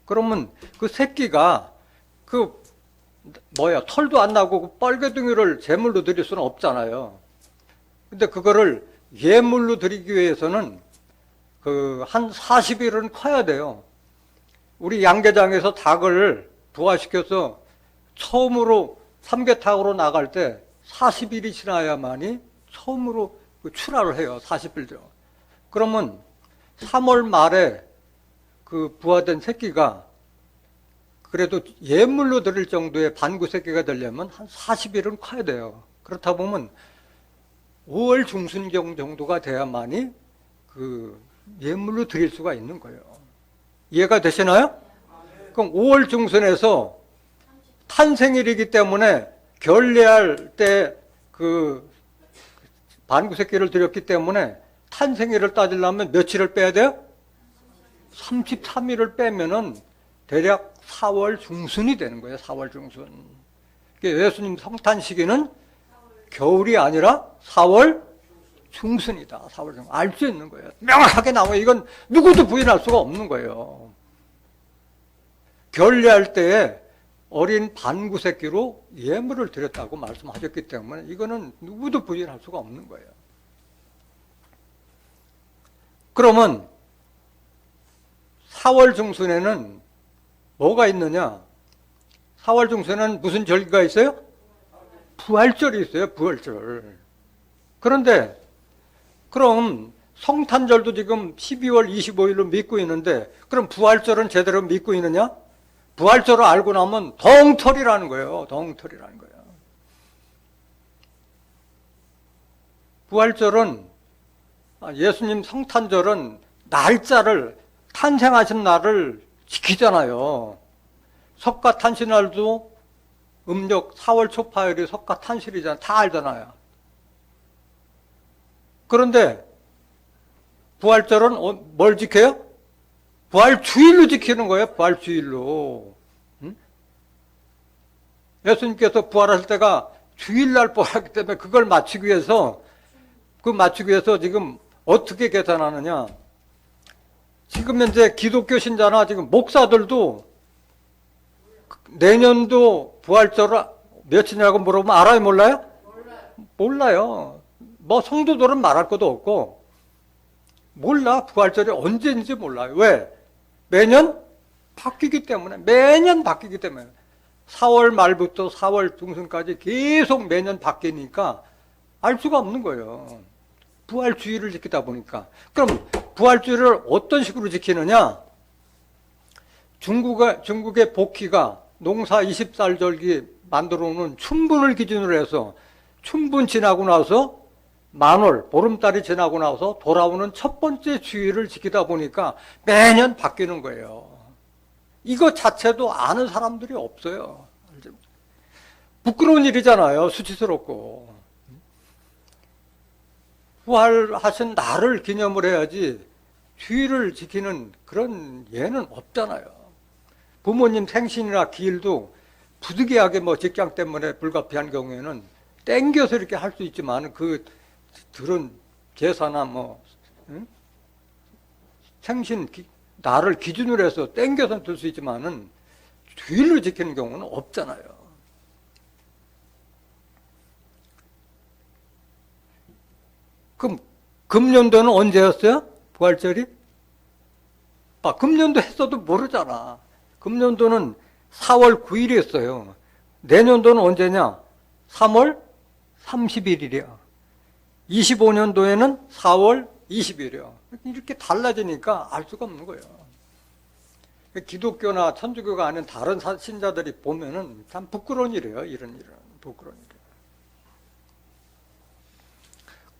그러면 그 새끼가 털도 안 나고 그 뻘개둥이를 제물로 드릴 수는 없잖아요. 근데 그거를 예물로 드리기 위해서는 한 40일은 커야 돼요. 우리 양계장에서 닭을 부화시켜서 처음으로 삼계탕으로 나갈 때 40일이 지나야만이 처음으로 출하를 해요. 40일 전. 그러면 3월 말에 그 부화된 새끼가 그래도 예물로 드릴 정도의 반구 새끼가 되려면 한 40일은 커야 돼요. 그렇다 보면 5월 중순경 정도가 돼야만이 그 예물로 드릴 수가 있는 거예요. 이해가 되시나요? 그럼 5월 중순에서 탄생일이기 때문에 결례할 때 그 반구 새끼를 드렸기 때문에 탄생일을 따지려면 며칠을 빼야 돼요? 33일을 빼면은 대략 4월 중순이 되는 거예요. 4월 중순. 예수님 성탄 시기는 겨울이 아니라 4월 중순이다. 4월 중순. 알 수 있는 거예요. 명확하게 나와요. 이건 누구도 부인할 수가 없는 거예요. 결례할 때에 어린 반구 새끼로 예물을 드렸다고 말씀하셨기 때문에 이거는 누구도 부인할 수가 없는 거예요. 그러면 4월 중순에는 뭐가 있느냐? 4월 중순에는 무슨 절기가 있어요? 부활절이 있어요. 부활절. 그런데 그럼 성탄절도 지금 12월 25일로 믿고 있는데 그럼 부활절은 제대로 믿고 있느냐? 부활절을 알고 나면 덩털이라는 거예요. 덩털이라는 거예요. 부활절은 예수님 성탄절은 날짜를, 탄생하신 날을 지키잖아요. 석가탄신날도 음력 4월 초파일이 석가탄신이잖아요. 다 알잖아요. 그런데 부활절은 뭘 지켜요? 부활주일로 지키는 거예요. 부활주일로. 응? 예수님께서 부활하실 때가 주일날 부활하기 때문에 그걸 맞추기 위해서 지금 어떻게 계산하느냐. 지금 현재 기독교 신자나 지금 목사들도 내년도 부활절을 며칠이냐고 물어보면 알아요, 몰라요? 몰라요. 뭐 성도들은 말할 것도 없고 몰라. 부활절이 언제인지 몰라요. 왜? 매년 바뀌기 때문에. 4월 말부터 4월 중순까지 계속 매년 바뀌니까 알 수가 없는 거예요. 부활주의를 지키다 보니까. 그럼 부활주의를 어떤 식으로 지키느냐? 중국의 복희가 농사 20살절기 만들어 놓은 춘분을 기준으로 해서 춘분 지나고 나서 만월, 보름달이 지나고 나서 돌아오는 첫 번째 주의를 지키다 보니까 매년 바뀌는 거예요. 이거 자체도 아는 사람들이 없어요. 부끄러운 일이잖아요. 수치스럽고. 부활하신 날을 기념을 해야지 주의를 지키는 그런 예는 없잖아요. 부모님 생신이나 기일도 부득이하게 뭐 직장 때문에 불가피한 경우에는 땡겨서 이렇게 할 수 있지만 그 들은 제사나 뭐 생신 날을 기준으로 해서 땡겨서 들 수 있지만은 주일을 지키는 경우는 없잖아요. 그럼 금년도는 언제였어요? 부활절이? 금년도 했어도 모르잖아. 금년도는 4월 9일이었어요. 내년도는 언제냐? 3월 31일이야. 25년도에는 4월 20일이야. 이렇게 달라지니까 알 수가 없는 거예요. 기독교나 천주교가 아닌 다른 신자들이 보면은 참 부끄러운 일이에요. 이런 일은. 부끄러운 일이에요.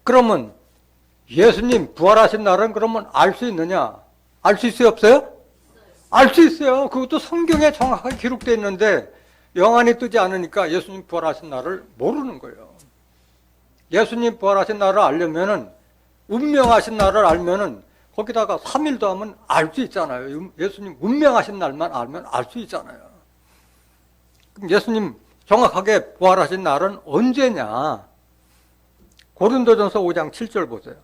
그러면 예수님 부활하신 날은 그러면 알 수 있느냐? 알 수 있어요? 없어요? 알 수 있어요. 그것도 성경에 정확하게 기록되어 있는데 영안이 뜨지 않으니까 예수님 부활하신 날을 모르는 거예요. 예수님 부활하신 날을 알려면은, 운명하신 날을 알면은 거기다가 3일 더하면 알 수 있잖아요. 예수님 운명하신 날만 알면 알 수 있잖아요. 그럼 예수님 정확하게 부활하신 날은 언제냐? 고린도전서 5장 7절 보세요.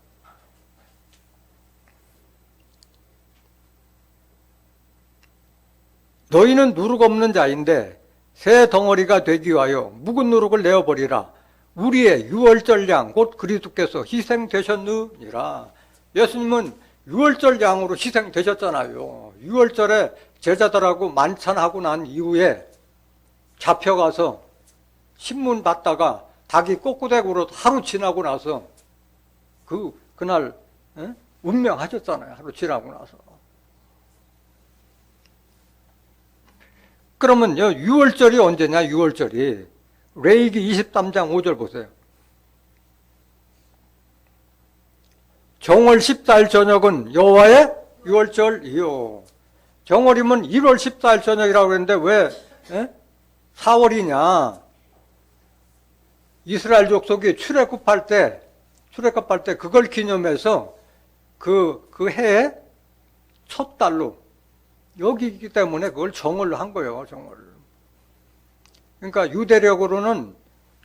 너희는 누룩 없는 자인데 새 덩어리가 되기 위하여 묵은 누룩을 내어버리라. 우리의 유월절 양 곧 그리스도께서 희생되셨느니라. 예수님은 유월절 양으로 희생되셨잖아요. 유월절에 제자들하고 만찬하고 난 이후에 잡혀가서 신문 받다가 닭이 꼬꾸대고로 하루 지나고 나서 그날 운명하셨잖아요. 하루 지나고 나서. 그러면 유월절이 언제냐? 유월절이 레위기 23장 5절 보세요. 정월 14일 저녁은 여호와의 유월절이요. 정월이면 1월 14일 저녁이라고 그랬는데 왜 4월이냐? 이스라엘 족속이 출애굽할 때 그걸 기념해서 그 해의 첫 달로 여기이기 때문에 그걸 정월로 한 거예요. 정월. 그러니까 유대력으로는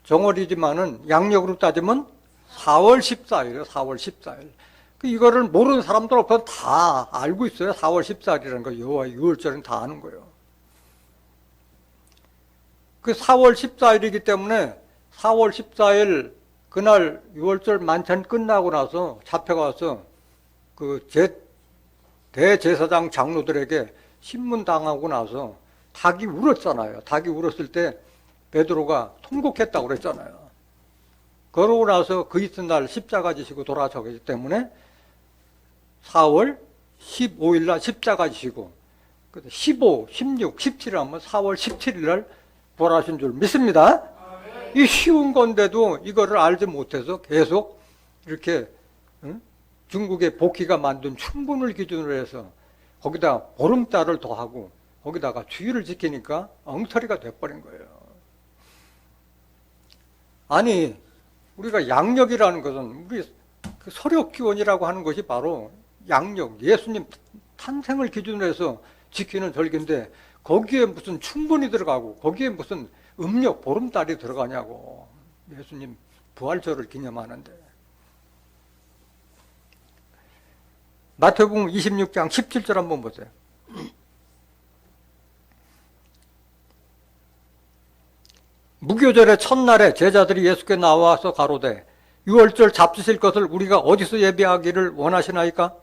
정월이지만은 양력으로 따지면 4월 14일이에요. 4월 14일. 이거를 모르는 사람들 없어서 다 알고 있어요. 4월 14일이라는 거. 여호와 유월절은 다 아는 거예요. 그 4월 14일이기 때문에 4월 14일 그날 유월절 만찬 끝나고 나서 잡혀가서 그 대제사장 장로들에게 신문 당하고 나서 닭이 울었잖아요. 닭이 울었을 때 베드로가 통곡했다고 그랬잖아요. 그러고 나서 그 이튿날 십자가 지시고 돌아가셨기 때문에 4월 15일 날 십자가 지시고 15, 16, 17일 하면 4월 17일 날 부활하신 줄 믿습니다. 이 쉬운 건데도 이거를 알지 못해서 계속 이렇게 중국의 복희가 만든 춘분을 기준으로 해서 거기다 보름달을 더하고 거기다가 주의를 지키니까 엉터리가 돼버린 거예요. 아니, 우리가 양력이라는 것은 우리 그 서력기원이라고 하는 것이 바로 양력, 예수님 탄생을 기준으로 해서 지키는 절기인데 거기에 무슨 춘분이 들어가고 거기에 무슨 음력, 보름달이 들어가냐고. 예수님 부활절을 기념하는데. 마태복음 26장 17절 한번 보세요. 무교절의 첫날에 제자들이 예수께 나와서 가로되 유월절 잡수실 것을 우리가 어디서 예비하기를 원하시나이까?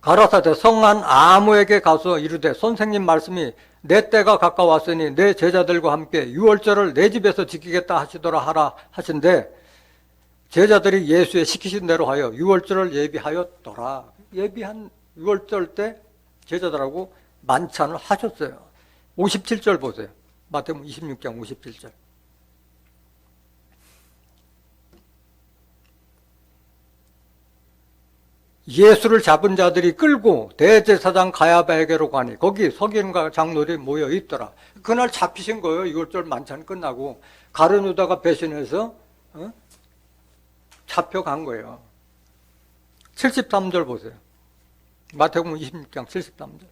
가라사대 성한 아무에게 가서 이르되 선생님 말씀이 내 때가 가까웠으니 내 제자들과 함께 유월절을 내 집에서 지키겠다 하시더라 하라 하신데 제자들이 예수의 시키신 대로 하여 유월절을 예비하였더라. 예비한 유월절 때 제자들하고 만찬을 하셨어요. 57절 보세요. 마태복음 26장 57절. 예수를 잡은 자들이 끌고 대제사장 가야바에게로 가니 거기 서기관과 장로들이 모여 있더라. 그날 잡히신 거예요. 유월절 만찬 끝나고 가룟 유다가 배신해서 잡혀간 거예요. 73절 보세요. 마태복음 26장 73절.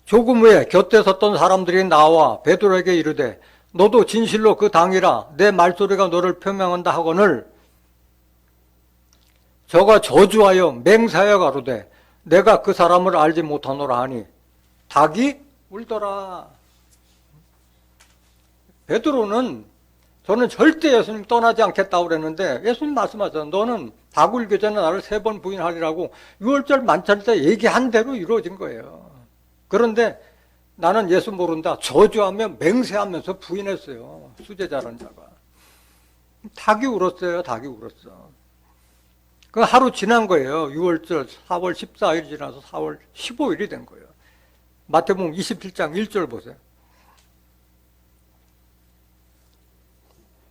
조금 후에 곁에 섰던 사람들이 나와 베드로에게 이르되 너도 진실로 그 당이라 내 말소리가 너를 표명한다 하거늘 저가 저주하여 맹세하여 가로되 내가 그 사람을 알지 못하노라 하니 닭이 울더라. 베드로는 저는 절대 예수님 떠나지 않겠다고 그랬는데 예수님 말씀하셨잖아요. 너는 닭 울기 전에 나를 3번 부인하리라고 유월절 만찬 때 얘기한 대로 이루어진 거예요. 그런데 나는 예수 모른다. 저주하며 맹세하면서 부인했어요. 수제자라는 자가. 닭이 울었어요. 닭이 울었어. 그 하루 지난 거예요. 6월절 4월 14일 지나서 4월 15일이 된 거예요. 마태복음 27장 1절 보세요.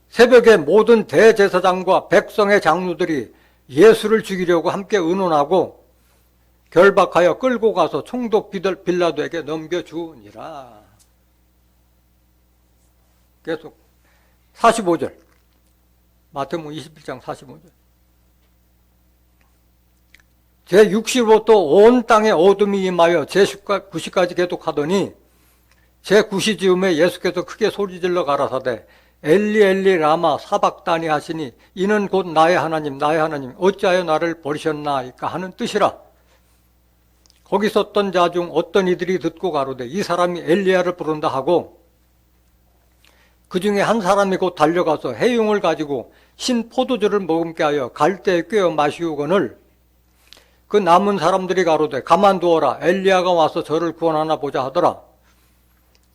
새벽에 모든 대제사장과 백성의 장로들이 예수를 죽이려고 함께 의논하고 결박하여 끌고 가서 총독 빌라도에게 넘겨주니라. 계속 45절. 마태복음 21장 45절. 제60부터 온 땅에 어둠이 임하여 제9시까지 계속하더니 제9시 즈음에 예수께서 크게 소리질러 가라사대 엘리 엘리 라마 사박다니 하시니 이는 곧 나의 하나님 어찌하여 나를 버리셨나이까 하는 뜻이라. 거기 섰던 자 중 어떤 이들이 듣고 가로되 이 사람이 엘리야를 부른다 하고 그 중에 한 사람이 곧 달려가서 해용을 가지고 신 포도주를 머금게 하여 갈대에 꿰어 마시우거늘 그 남은 사람들이 가로되 가만두어라 엘리야가 와서 저를 구원하나 보자 하더라.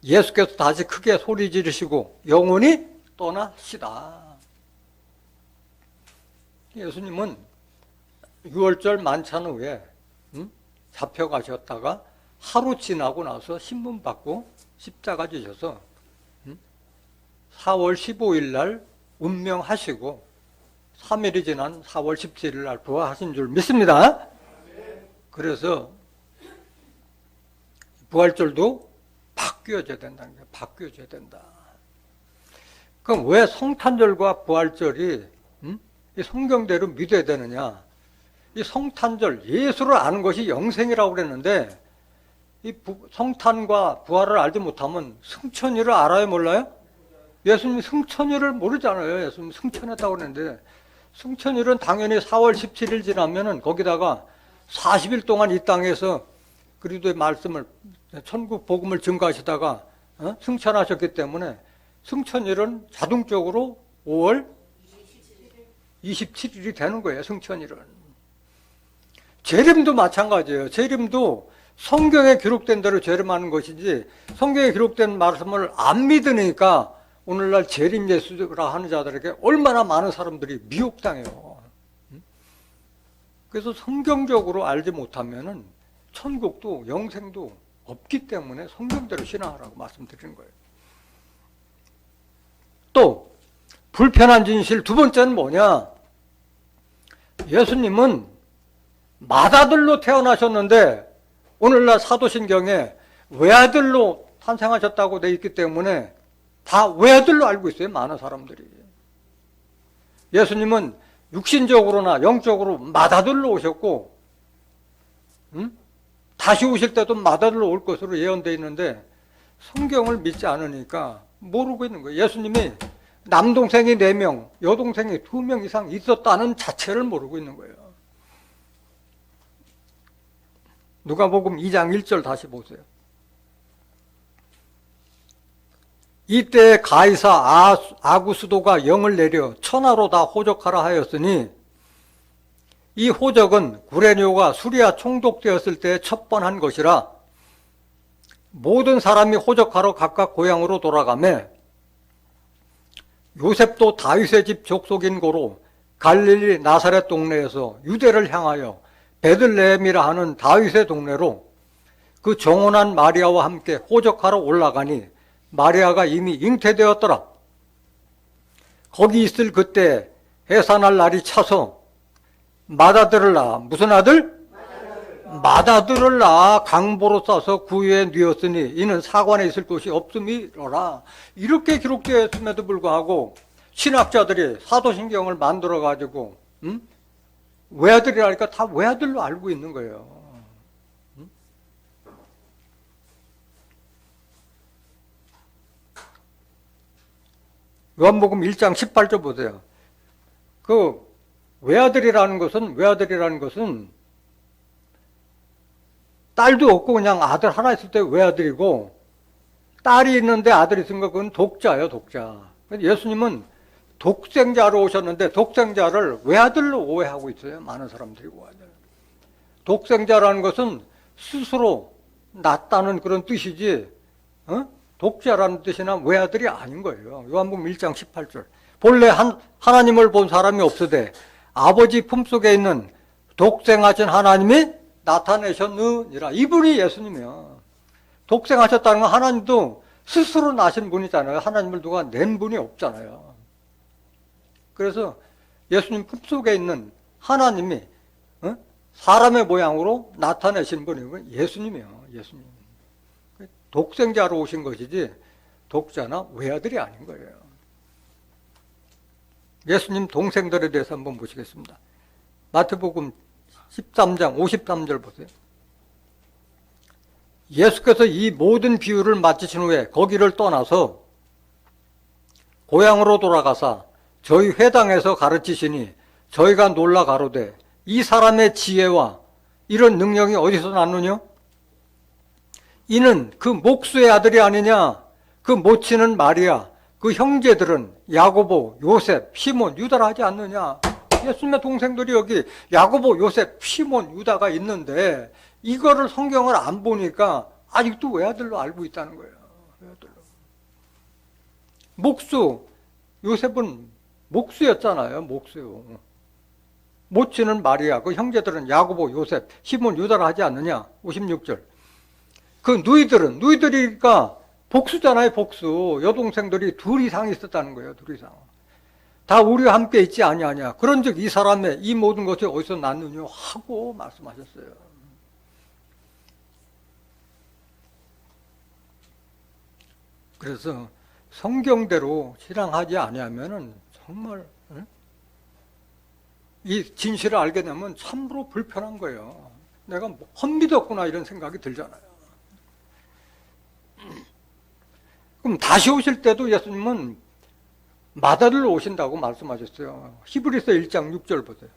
예수께서 다시 크게 소리 지르시고 영원히 떠나시다. 예수님은 6월절 만찬 후에 잡혀가셨다가 하루 지나고 나서 신문 받고 십자가 지셔서 4월 15일 날 운명하시고 3일이 지난 4월 17일 날 부활하신 줄 믿습니다. 그래서 부활절도 바뀌어져야 된다는 거예요. 바뀌어져야 된다. 그럼 왜 성탄절과 부활절이 이 성경대로 믿어야 되느냐? 이 성탄절, 예수를 아는 것이 영생이라고 그랬는데 이 성탄과 부활을 알지 못하면 승천일을 알아요, 몰라요? 예수님이 승천일을 모르잖아요. 예수님이 승천했다고 그랬는데 승천일은 당연히 4월 17일 지나면은 거기다가 40일 동안 이 땅에서 그리스도의 말씀을 천국 복음을 증거하시다가 승천하셨기 때문에 승천일은 자동적으로 5월 27일이 되는 거예요. 승천일은. 재림도 마찬가지예요. 재림도 성경에 기록된 대로 재림하는 것이지 성경에 기록된 말씀을 안 믿으니까 오늘날 재림 예수라 하는 자들에게 얼마나 많은 사람들이 미혹당해요. 그래서 성경적으로 알지 못하면은 천국도 영생도 없기 때문에 성경대로 신앙하라고 말씀드리는 거예요. 또 불편한 진실 두 번째는 뭐냐? 예수님은 맏아들로 태어나셨는데 오늘날 사도신경에 외아들로 탄생하셨다고 돼 있기 때문에 다 외아들로 알고 있어요. 많은 사람들이. 예수님은 육신적으로나 영적으로 맏아들로 오셨고 다시 오실 때도 맏아들로 올 것으로 예언되어 있는데 성경을 믿지 않으니까 모르고 있는 거예요. 예수님이 남동생이 4명, 여동생이 2명 이상 있었다는 자체를 모르고 있는 거예요. 누가복음 2장 1절 다시 보세요. 이때 가이사 아구스도가 영을 내려 천하로 다 호적하라 하였으니 이 호적은 구레뇨가 수리아 총독되었을 때 첫 번 한 것이라 모든 사람이 호적하러 각각 고향으로 돌아가매 요셉도 다윗의 집 족속인 고로 갈릴리 나사렛 동네에서 유대를 향하여 베들레헴이라 하는 다윗의 동네로 그 정혼한 마리아와 함께 호적하러 올라가니 마리아가 이미 잉태되었더라. 거기 있을 그때 해산할 날이 차서 맏아들을 낳아. 무슨 아들? 맏아들을 낳아 강보로 싸서 구유에 뉘었으니 이는 사관에 있을 곳이 없음이로라. 이렇게 기록되어 있음에도 불구하고 신학자들이 사도신경을 만들어 가지고 외아들이라니까 다 외아들로 알고 있는 거예요. 요한복음 1장 18절 보세요. 그 외아들이라는 것은 딸도 없고 그냥 아들 하나 있을 때 외아들이고 딸이 있는데 아들이 있은 거 그건 독자예요, 독자. 예수님은 독생자로 오셨는데 독생자를 외아들로 오해하고 있어요. 많은 사람들이 오해하죠. 독생자라는 것은 스스로 낫다는 그런 뜻이지 독자라는 뜻이나 외아들이 아닌 거예요. 요한복음 1장 18절. 본래 하나님을 본 사람이 없으되 아버지 품속에 있는 독생하신 하나님이 나타내셨느니라. 이분이 예수님이요. 독생하셨다는 건 하나님도 스스로 나신 분이잖아요. 하나님을 누가 낸 분이 없잖아요. 그래서 예수님 품속에 있는 하나님이 사람의 모양으로 나타내신 분이 예수님이요. 예수님. 독생자로 오신 것이지 독자나 외아들이 아닌 거예요. 예수님 동생들에 대해서 한번 보시겠습니다. 마태복음 13장 53절 보세요. 예수께서 이 모든 비유를 마치신 후에 거기를 떠나서 고향으로 돌아가사 저희 회당에서 가르치시니 저희가 놀라 가로되 이 사람의 지혜와 이런 능력이 어디서 났느냐? 이는 그 목수의 아들이 아니냐? 그 모친은 마리아, 그 형제들은 야고보, 요셉, 시몬, 유다라 하지 않느냐? 예수님의 동생들이 여기 야고보, 요셉, 시몬, 유다가 있는데 이거를 성경을 안 보니까 아직도 외아들로 알고 있다는 거예요. 외아들로. 목수, 요셉은 목수였잖아요. 목수. 모친은 마리아, 그 형제들은 야고보, 요셉, 시몬, 유다라 하지 않느냐? 56절. 그 누이들이니까 복수잖아요, 복수. 여동생들이 2 이상 있었다는 거예요, 2 이상. 다 우리와 함께 있지 아니하냐. 그런즉 이 사람의 이 모든 것이 어디서 났느냐 하고 말씀하셨어요. 그래서 성경대로 신앙하지 아니하면은 정말 이 진실을 알게 되면 참으로 불편한 거예요. 내가 뭐 헛믿었구나 이런 생각이 들잖아요. 그럼 다시 오실 때도 예수님은 맏아들로 오신다고 말씀하셨어요. 히브리서 1장 6절 보세요.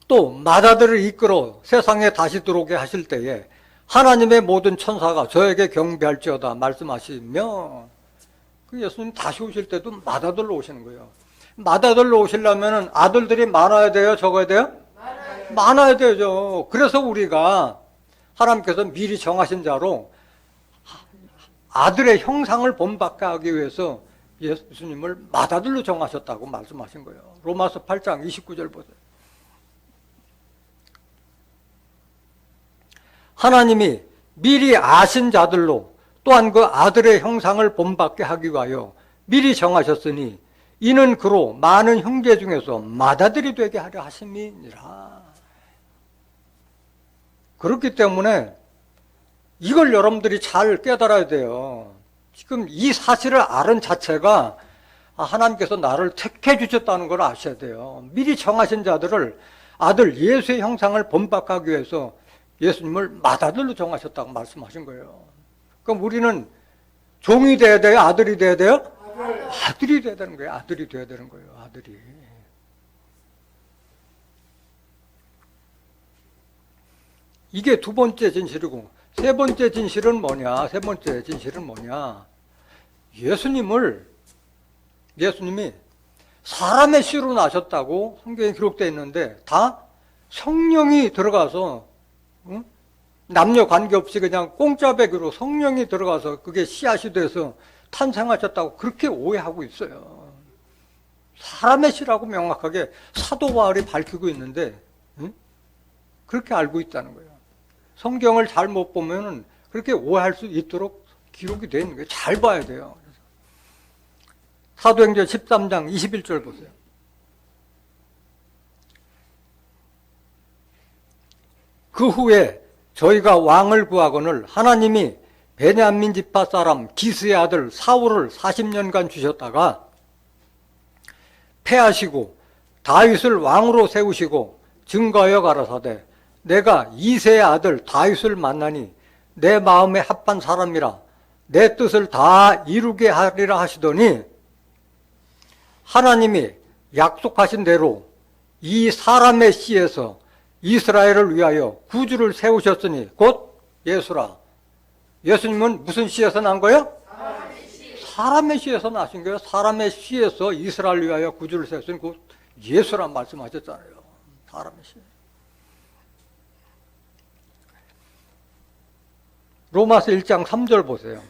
또 맏아들을 이끌어 세상에 다시 들어오게 하실 때에 하나님의 모든 천사가 저에게 경배할지어다 말씀하시며 그 예수님 다시 오실 때도 맏아들로 오시는 거예요. 맏아들로 오시려면 아들들이 많아야 돼요? 적어야 돼요? 많아야 되죠. 그래서 우리가 하나님께서 미리 정하신 자로 아들의 형상을 본받게 하기 위해서 예수님을 맏아들로 정하셨다고 말씀하신 거예요. 로마서 8장 29절 보세요. 하나님이 미리 아신 자들로 또한 그 아들의 형상을 본받게 하기 위하여 미리 정하셨으니 이는 그로 많은 형제 중에서 맏아들이 되게 하려 하심이니라. 그렇기 때문에 이걸 여러분들이 잘 깨달아야 돼요. 지금 이 사실을 아는 자체가 하나님께서 나를 택해 주셨다는 걸 아셔야 돼요. 미리 정하신 자들을 아들 예수의 형상을 본받하기 위해서 예수님을 맏아들로 정하셨다고 말씀하신 거예요. 그럼 우리는 종이 돼야 돼요? 아들이 돼야 돼요? 아들이 돼야 되는 거예요. 아들이 돼야 되는 거예요. 아들이. 이게 두 번째 진실이고, 세 번째 진실은 뭐냐? 세 번째 진실은 뭐냐? 예수님이 사람의 씨로 나셨다고 성경에 기록되어 있는데 다 성령이 들어가서 남녀 관계없이 그냥 공짜배기로 성령이 들어가서 그게 씨앗이 돼서 탄생하셨다고 그렇게 오해하고 있어요. 사람의 씨라고 명확하게 사도 바울이 밝히고 있는데 그렇게 알고 있다는 거예요. 성경을 잘못 보면은 그렇게 오해할 수 있도록 기록이 되어 있는 거예요. 잘 봐야 돼요. 사도행전 13장 21절 보세요. 그 후에 저희가 왕을 구하거늘 하나님이 베냐민 지파 사람 기스의 아들 사울을 40년간 주셨다가 패하시고 다윗을 왕으로 세우시고 증거하여 가라사대 내가 이새의 아들 다윗을 만나니 내 마음에 합한 사람이라 내 뜻을 다 이루게 하리라 하시더니 하나님이 약속하신 대로 이 사람의 씨에서 이스라엘을 위하여 구주를 세우셨으니 곧 예수라. 예수님은 무슨 씨에서 난 거예요? 사람의 씨에서 나신 거예요. 사람의 씨에서 이스라엘을 위하여 구주를 세우셨으니 곧 예수란 말씀하셨잖아요. 사람의 씨. 로마서 1장 3절 보세요.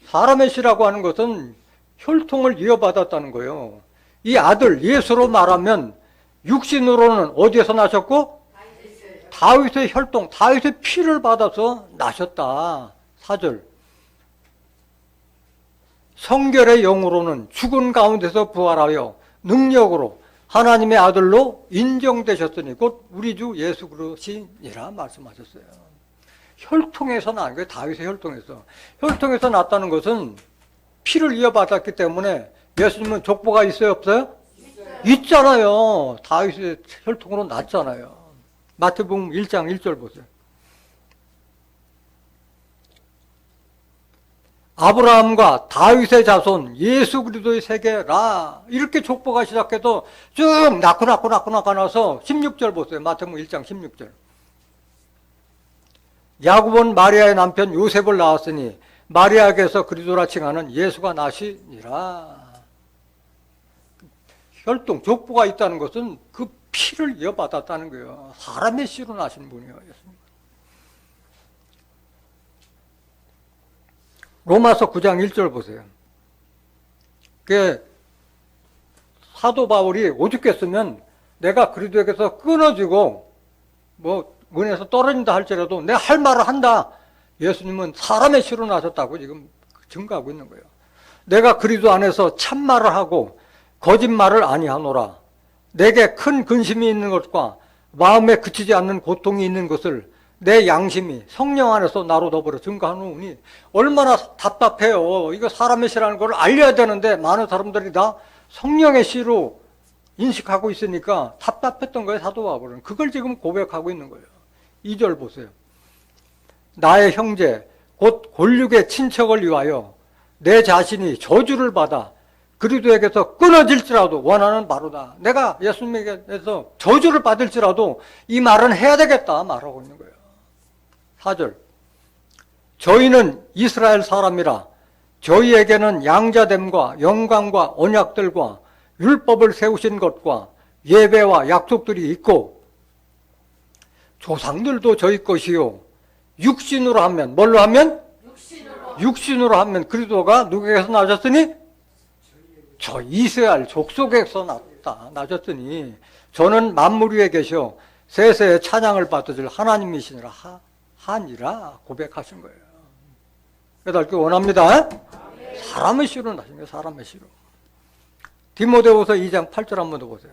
사람의 씨라고 하는 것은 혈통을 이어받았다는 거예요. 이 아들 예수로 말하면 육신으로는 어디에서 나셨고? 다윗의 혈통, 다윗의 피를 받아서 나셨다. 4절. 성결의 영으로는 죽은 가운데서 부활하여 능력으로 하나님의 아들로 인정되셨으니 곧 우리 주 예수 그리스도시니라 말씀하셨어요. 혈통에서 난 거예요. 다윗의 혈통에서. 혈통에서 났다는 것은 피를 이어받았기 때문에 예수님은 족보가 있어요? 없어요? 있잖아요. 다윗의 혈통으로 났잖아요. 마태복음 1장 1절 보세요. 아브라함과 다윗의 자손 예수 그리스도의 세계라 이렇게 족보가 시작해도 쭉 낳고 나서 16절 보세요. 마태복음 1장 16절. 야곱은 마리아의 남편 요셉을 낳았으니 마리아에게서 그리스도라 칭하는 예수가 나시니라. 혈통, 족보가 있다는 것은 그 피를 이어받았다는 거예요. 사람의 씨로 나신 분이에요. 로마서 9장 1절 보세요. 사도 바울이 오죽했으면 내가 그리스도에게서 끊어지고 은혜에서 떨어진다 할지라도 내 할 말을 한다. 예수님은 사람의 씨로 나셨다고 지금 증거하고 있는 거예요. 내가 그리스도 안에서 참말을 하고 거짓말을 아니하노라. 내게 큰 근심이 있는 것과 마음에 그치지 않는 고통이 있는 것을 내 양심이 성령 안에서 나로 더불어 증거하노니 얼마나 답답해요. 이거 사람의 씨라는 걸 알려야 되는데 많은 사람들이 다 성령의 씨로 인식하고 있으니까 답답했던 거예요. 사도 바울은. 그걸 지금 고백하고 있는 거예요. 2절 보세요. 나의 형제 곧 골육의 친척을 위하여 내 자신이 저주를 받아 그리스도에게서 끊어질지라도 원하는 바로다. 내가 예수님에게서 저주를 받을지라도 이 말은 해야 되겠다 말하고 있는 거예요. 4절. 저희는 이스라엘 사람이라 저희에게는 양자됨과 영광과 언약들과 율법을 세우신 것과 예배와 약속들이 있고 조상들도 저희 것이요 육신으로 하면 뭘로 하면? 육신으로 하면 그리스도가 누구에게서 나셨으니? 저 이스라엘 족속에서 나셨으니 저는 만물 위에 계셔 세세의 찬양을 받으실 하나님이시니라 하니라 고백하신 거예요. 깨닫기 원합니다. 사람의 씨로 나신 거예요. 사람의 씨로. 디모데후서 2장 8절 한번 더 보세요.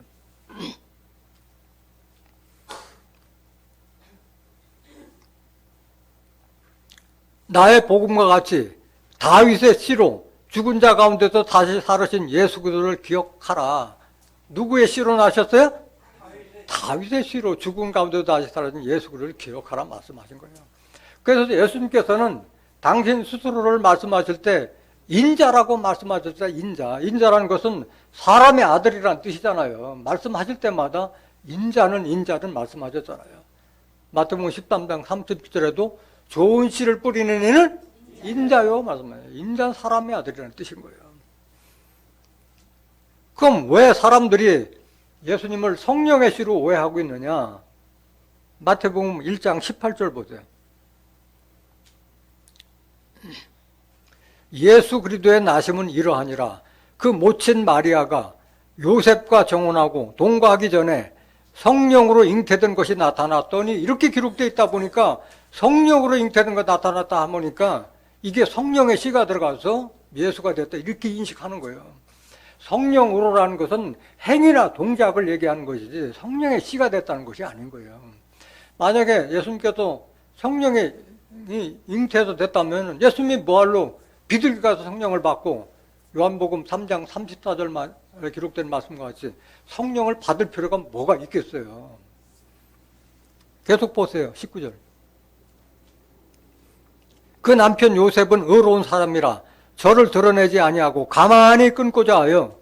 나의 복음과 같이 다윗의 씨로 죽은 자 가운데서 다시 살으신 예수 그리스도를 기억하라. 누구의 씨로 나셨어요? 다윗의 씨로 죽은 가운데서 다시 살아진 예수 그리스도를 기억하라 말씀하신 거예요. 그래서 예수님께서는 당신 스스로를 말씀하실 때 인자라고 말씀하셨어요. 인자라는 것은 사람의 아들이라는 뜻이잖아요. 말씀하실 때마다 인자를 말씀하셨잖아요. 마태복음 13장 30절에도 좋은 씨를 뿌리는 이는 인자요 말씀해요. 인자는 사람의 아들이라는 뜻인 거예요. 그럼 왜 사람들이 예수님을 성령의 씨로 오해하고 있느냐? 마태복음 1장 18절 보세요. 예수 그리스도의 나심은 이러하니라. 그 모친 마리아가 요셉과 정혼하고 동거하기 전에 성령으로 잉태된 것이 나타났더니, 이렇게 기록되어 있다 보니까 성령으로 잉태된 것 나타났다 하니까 이게 성령의 씨가 들어가서 예수가 됐다 이렇게 인식하는 거예요. 성령으로라는 것은 행위나 동작을 얘기하는 것이지 성령의 씨가 됐다는 것이 아닌 거예요. 만약에 예수님께서 성령의 잉태해서 됐다면 예수님이 뭐할로 비둘기 가서 성령을 받고 요한복음 3장 34절에 기록된 말씀과 같이 성령을 받을 필요가 뭐가 있겠어요. 계속 보세요. 19절. 그 남편 요셉은 의로운 사람이라 저를 드러내지 아니하고 가만히 끊고자 하여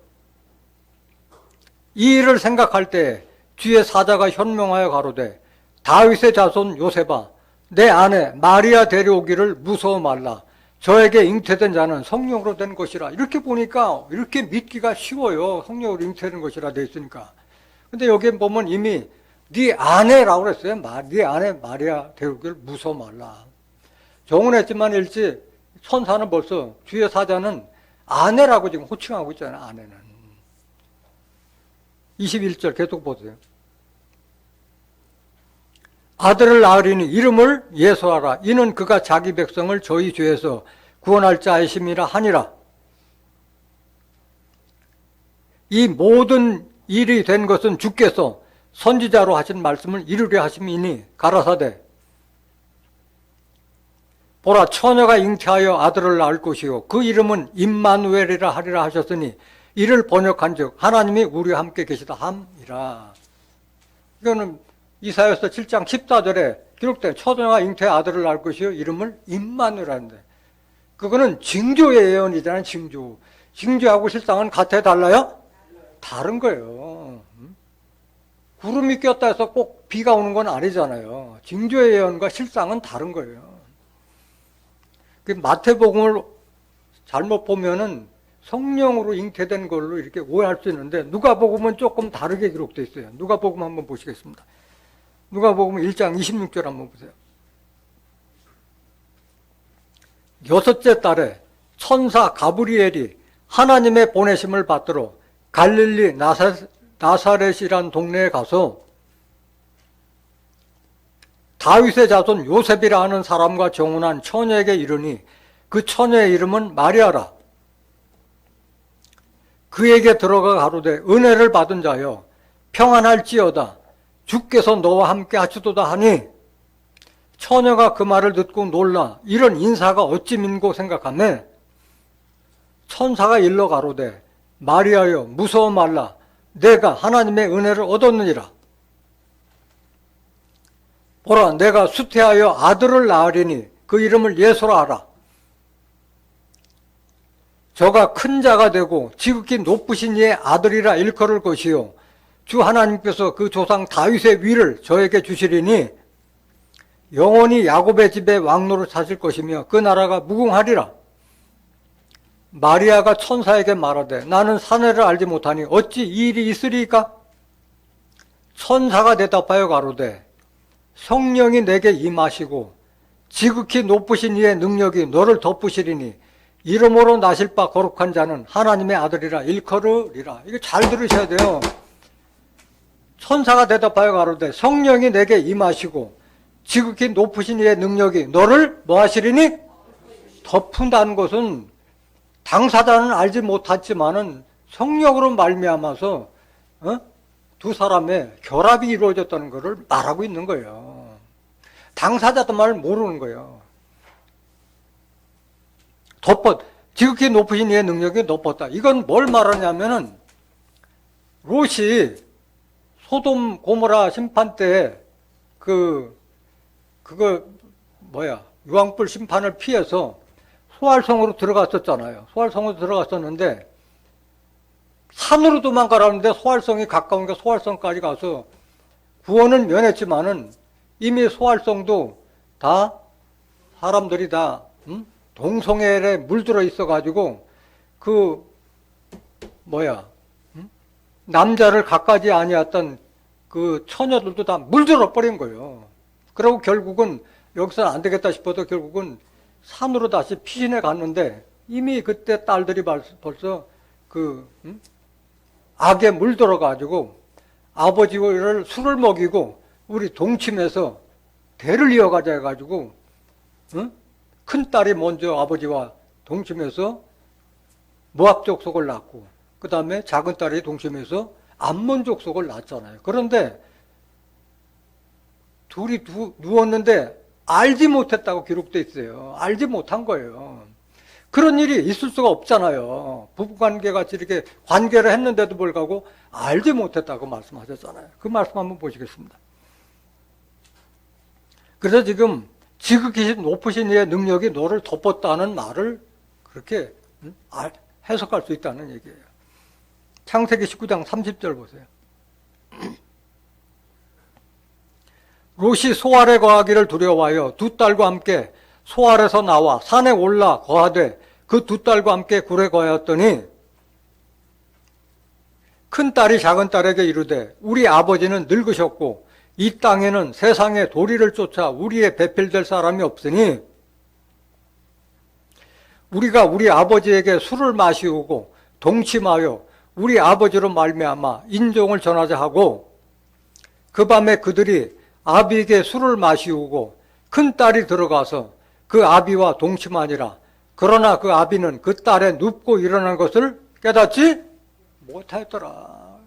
이 일을 생각할 때 뒤에 사자가 현명하여 가로되 다윗의 자손 요셉아 내 아내 마리아 데려오기를 무서워 말라. 저에게 잉태된 자는 성령으로 된 것이라. 이렇게 보니까 이렇게 믿기가 쉬워요. 성령으로 잉태된 것이라 돼 있으니까. 근데 여기 보면 이미 네 아내라고 그랬어요. 네 아내 마리아 데려오기를 무서워 말라. 정언했지만 일찍 천사는 벌써 뒤에 사자는 아내라고 지금 호칭하고 있잖아요. 아내는. 21절 계속 보세요. 아들을 낳으리니 이름을 예수하라. 이는 그가 자기 백성을 저희 죄에서 구원할 자이심이라 하니라. 이 모든 일이 된 것은 주께서 선지자로 하신 말씀을 이루려 하심이니 가라사대 보라 처녀가 잉태하여 아들을 낳을 것이요 그 이름은 임마누엘이라 하리라 하셨으니 이를 번역한즉 하나님이 우리와 함께 계시다 함이라. 이거는 이사야서 7장 14절에 기록된 처녀가 잉태하여 아들을 낳을 것이요 이름을 임마누엘하는데 그거는 징조의 예언이잖아요. 징조하고 실상은 같아 달라요? 다른 거예요. 구름이 꼈다 해서 꼭 비가 오는 건 아니잖아요. 징조의 예언과 실상은 다른 거예요. 마태복음을 잘못 보면은 성령으로 잉태된 걸로 이렇게 오해할 수 있는데 누가복음은 조금 다르게 기록되어 있어요. 누가복음 한번 보시겠습니다. 누가복음 1장 26절 한번 보세요. 여섯째 달에 천사 가브리엘이 하나님의 보내심을 받들어 갈릴리 나사렛이란 동네에 가서 다윗의 자손 요셉이라 하는 사람과 정혼한 처녀에게 이르니 그 처녀의 이름은 마리아라. 그에게 들어가 가로되 은혜를 받은 자여 평안할지어다 주께서 너와 함께 하시도다 하니 처녀가 그 말을 듣고 놀라 이런 인사가 어찌 민고 생각하매 천사가 일러 가로되 마리아여 무서워 말라 내가 하나님의 은혜를 얻었느니라. 보라 내가 수태하여 아들을 낳으리니 그 이름을 예수라 하라. 저가 큰 자가 되고 지극히 높으신 이의 아들이라 일컬을 것이요 주 하나님께서 그 조상 다윗의 위를 저에게 주시리니 영원히 야곱의 집에 왕노를 사실 것이며 그 나라가 무궁하리라. 마리아가 천사에게 말하되 나는 사내를 알지 못하니 어찌 이 일이 있으리까? 천사가 대답하여 가로되 성령이 내게 임하시고 지극히 높으신 이의 능력이 너를 덮으시리니 이름으로 나실 바 거룩한 자는 하나님의 아들이라 일컬으리라. 이거 잘 들으셔야 돼요. 천사가 대답하여 가로되 성령이 내게 임하시고 지극히 높으신 이의 능력이 너를 뭐 하시리니? 덮은다는 것은 당사자는 알지 못했지만은 성령으로 말미암아서 두 사람의 결합이 이루어졌다는 것을 말하고 있는 거예요. 당사자도 말 모르는 거예요. 지극히 높으신 이의 능력이 높았다. 이건 뭘 말하냐면은 롯이 소돔 고모라 심판 때 유황불 심판을 피해서 소활성으로 들어갔었잖아요. 소활성으로 들어갔었는데 산으로 도망가라는데 소활성이 가까우니까 소활성까지 가서 구원은 면했지만은 이미 소활성도 다 사람들이 다 동성애에 물들어 있어가지고 남자를 가까지 아니었던 그 처녀들도 다 물들어 버린 거예요. 그리고 결국은 여기서는 안 되겠다 싶어도 결국은 산으로 다시 피신해 갔는데 이미 그때 딸들이 벌써 악에 물들어 가지고 아버지를 술을 먹이고 우리 동침해서 대를 이어가자 해가지고 큰 딸이 먼저 아버지와 동침해서 모압 족속을 낳고 그 다음에 작은 딸이 동침해서 암몬 족속을 낳았잖아요. 그런데 둘이 누웠는데 알지 못했다고 기록돼 있어요. 알지 못한 거예요. 그런 일이 있을 수가 없잖아요. 부부관계같이 이렇게 관계를 했는데도 불구하고 알지 못했다고 말씀하셨잖아요. 그 말씀 한번 보시겠습니다. 그래서 지금 지극히 높으신 이의 능력이 너를 덮었다는 말을 그렇게 해석할 수 있다는 얘기예요. 창세기 19장 30절 보세요. 롯이 소알에 거하기를 두려워하여 두 딸과 함께 소알에서 나와 산에 올라 거하되 그 두 딸과 함께 굴에 거하였더니 큰 딸이 작은 딸에게 이르되 우리 아버지는 늙으셨고 이 땅에는 세상의 도리를 쫓아 우리의 배필될 사람이 없으니 우리가 우리 아버지에게 술을 마시우고 동침하여 우리 아버지로 말미암아 인종을 전하자 하고 그 밤에 그들이 아비에게 술을 마시우고 큰 딸이 들어가서 그 아비와 동침하니라. 그러나 그 아비는 그 딸의 눕고 일어난 것을 깨닫지 못하였더라.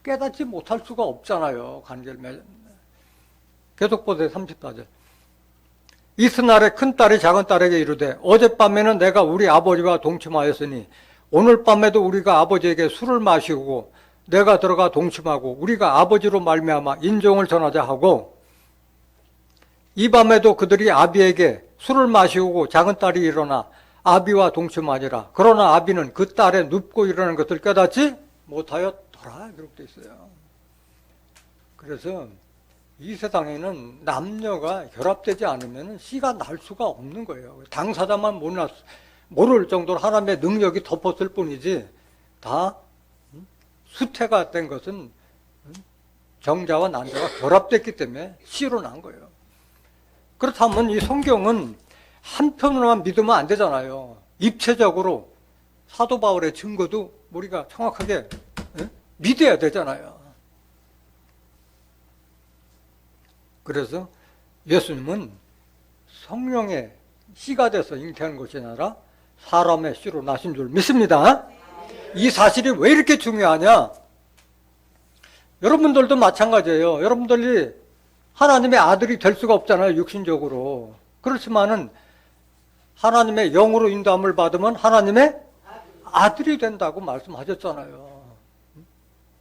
깨닫지 못할 수가 없잖아요. 관계를 맺었는데. 계속 보세요. 34절. 이튿날에 큰 딸이 작은 딸에게 이르되 어젯밤에는 내가 우리 아버지와 동침하였으니 오늘 밤에도 우리가 아버지에게 술을 마시고 내가 들어가 동침하고 우리가 아버지로 말미암아 인종을 전하자 하고 이 밤에도 그들이 아비에게 술을 마시고 작은 딸이 일어나 아비와 동침하니라. 그러나 아비는 그 딸의 눕고 일어나는 것을 깨닫지 못하였더라. 기록되어 있어요. 그래서 이 세상에는 남녀가 결합되지 않으면 씨가 날 수가 없는 거예요. 당사자만 모를 정도로 하나님의 능력이 덮었을 뿐이지 다 수태가 된 것은 정자와 난자가 결합됐기 때문에 씨로 난 거예요. 그렇다면 이 성경은 한편으로만 믿으면 안 되잖아요. 입체적으로 사도 바울의 증거도 우리가 정확하게 믿어야 되잖아요. 그래서 예수님은 성령의 씨가 돼서 잉태한 것이 아니라 사람의 씨로 나신 줄 믿습니다. 이 사실이 왜 이렇게 중요하냐? 여러분들도 마찬가지예요. 여러분들이 하나님의 아들이 될 수가 없잖아요. 육신적으로. 그렇지만은 하나님의 영으로 인도함을 받으면 하나님의 아들이 된다고 말씀하셨잖아요.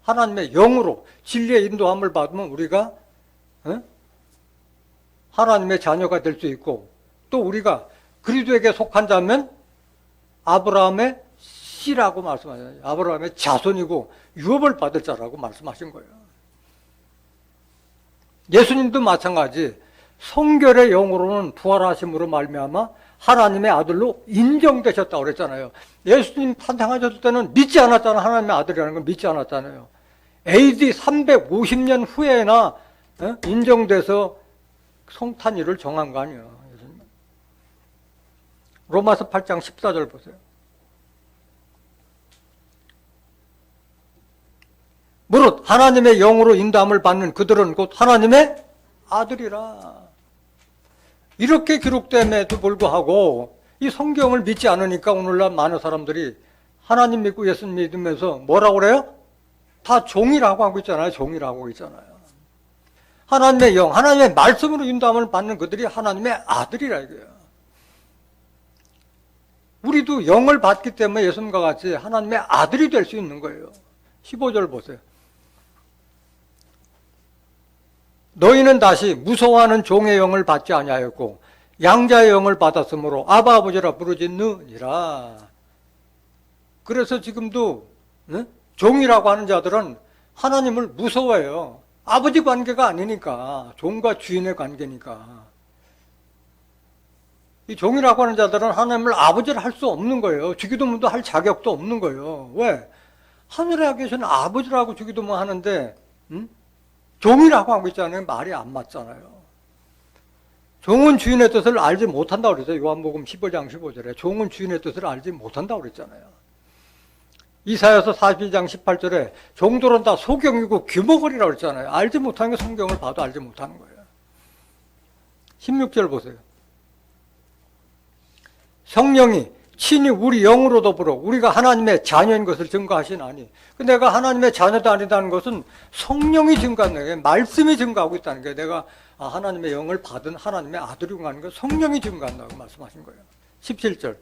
하나님의 영으로 진리의 인도함을 받으면 우리가 하나님의 자녀가 될 수 있고 또 우리가 그리스도에게 속한 자면 아브라함의 씨라고 말씀하셨어요. 아브라함의 자손이고 유업을 받을 자라고 말씀하신 거예요. 예수님도 마찬가지 성결의 영으로는 부활하심으로 말미암아 하나님의 아들로 인정되셨다고 그랬잖아요. 예수님 탄생하셨을 때는 믿지 않았잖아요. 하나님의 아들이라는 걸 믿지 않았잖아요. AD 350년 후에나 인정돼서 성탄일을 정한 거 아니에요. 로마서 8장 14절 보세요. 무릇 하나님의 영으로 인도함을 받는 그들은 곧 하나님의 아들이라. 이렇게 기록됨에도 불구하고 이 성경을 믿지 않으니까 오늘날 많은 사람들이 하나님 믿고 예수 믿으면서 뭐라고 그래요? 다 종이라고 하고 있잖아요. 종이라고 하고 있잖아요. 하나님의 영, 하나님의 말씀으로 인도함을 받는 그들이 하나님의 아들이라 이거예요. 우리도 영을 받기 때문에 예수님과 같이 하나님의 아들이 될 수 있는 거예요. 15절 보세요. 너희는 다시 무서워하는 종의 영을 받지 아니하였고 양자의 영을 받았으므로 아바 아버지라 부르짖느니라. 그래서 지금도 종이라고 하는 자들은 하나님을 무서워해요. 아버지 관계가 아니니까, 종과 주인의 관계니까. 이 종이라고 하는 자들은 하나님을 아버지를 할 수 없는 거예요. 주기도문도 할 자격도 없는 거예요. 왜? 하늘에 계신 아버지라고 주기도문 하는데 종이라고 하고 있잖아요. 말이 안 맞잖아요. 종은 주인의 뜻을 알지 못한다고 그랬어요. 요한복음 15장 15절에 종은 주인의 뜻을 알지 못한다고 그랬잖아요. 이사야서 42장 18절에 종들은 다 소경이고 규모거리라고 그랬잖아요. 알지 못하는 게 성경을 봐도 알지 못하는 거예요. 16절 보세요. 성령이 친히 우리 영으로 더불어 우리가 하나님의 자녀인 것을 증거하시나니, 내가 하나님의 자녀도 아니다는 것은 성령이 증거하는 거예요. 말씀이 증거하고 있다는 거예요. 내가 하나님의 영을 받은 하나님의 아들이고 하는 거 성령이 증거한다고 말씀하신 거예요. 17절.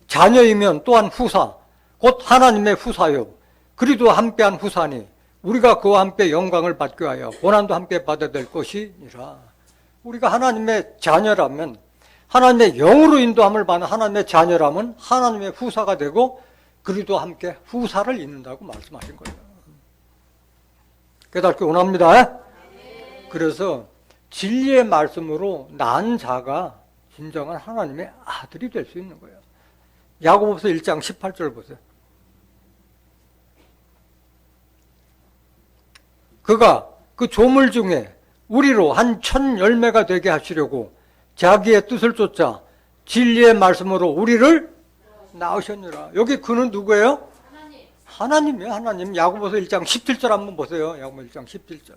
자녀이면 또한 후사, 곧 하나님의 후사요. 그리도 함께한 후사니 우리가 그와 함께 영광을 받기 위하여 고난도 함께 받아야 될 것이니라. 우리가 하나님의 자녀라면, 하나님의 영으로 인도함을 받는 하나님의 자녀라면 하나님의 후사가 되고 그리도 함께 후사를 잇는다고 말씀하신 거예요. 깨닫기 원합니다. 그래서 진리의 말씀으로 난 자가 진정한 하나님의 아들이 될 수 있는 거예요. 야고보서 1장 18절 보세요. 그가 그 조물 중에 우리로 한 1000열매가 되게 하시려고 자기의 뜻을 쫓아 진리의 말씀으로 우리를 낳으셨느라. 여기 그는 누구예요? 하나님이에요. 하나님. 야고보서 1장 17절 한번 보세요. 야고보서 1장 17절.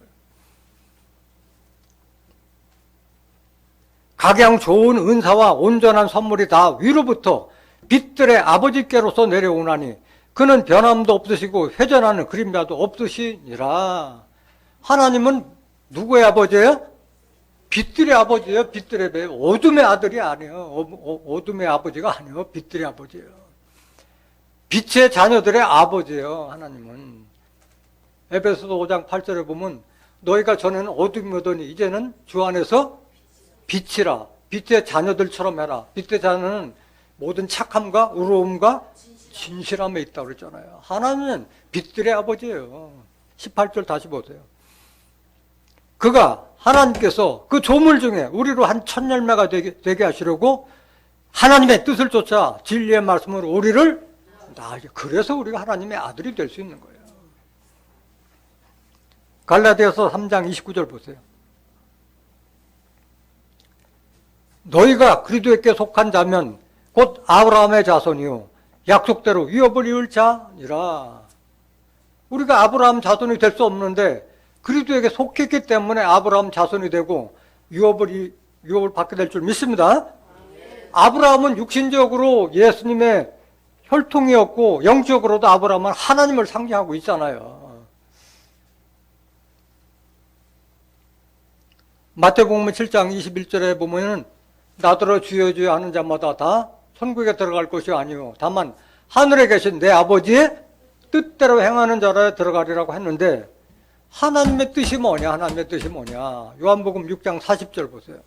각양 좋은 은사와 온전한 선물이 다 위로부터 빛들의 아버지께로서 내려오나니 그는 변함도 없으시고 회전하는 그림자도 없으시니라. 하나님은 누구의 아버지예요? 빛들의 아버지예요. 빛들의 배. 어둠의 아들이 아니에요. 어둠의 아버지가 아니에요. 빛들의 아버지예요. 빛의 자녀들의 아버지예요. 하나님은. 에베소서 5장 8절에 보면 너희가 전에는 어둠이더니 이제는 주 안에서 빛이라. 빛의 자녀들처럼 해라. 빛의 자녀는 모든 착함과 의로움과 진실함에 있다고 그랬잖아요. 하나님은 빛들의 아버지예요. 18절 다시 보세요. 그가 하나님께서 그 조물 중에 우리로 한 1000열매가 되게 하시려고 하나님의 뜻을 쫓아 진리의 말씀으로 우리를 낳으셔. 그래서 우리가 하나님의 아들이 될 수 있는 거예요. 갈라디아서 3장 29절 보세요. 너희가 그리스도께 속한 자면 곧 아브라함의 자손이요 약속대로 위업을 이을 자니라. 우리가 아브라함 자손이 될 수 없는데 그리스도에게 속했기 때문에 아브라함 자손이 되고 유업을 받게 될 줄 믿습니다. 아브라함은 육신적으로 예수님의 혈통이었고 영적으로도 아브라함은 하나님을 상징하고 있잖아요. 마태복음 7장 21절에 보면은 나더러 주여 주여 하는 자마다 다 천국에 들어갈 것이 아니요 다만 하늘에 계신 내 아버지의 뜻대로 행하는 자라 들어가리라고 했는데, 하나님의 뜻이 뭐냐? 하나님의 뜻이 뭐냐? 요한복음 6장 40절 보세요.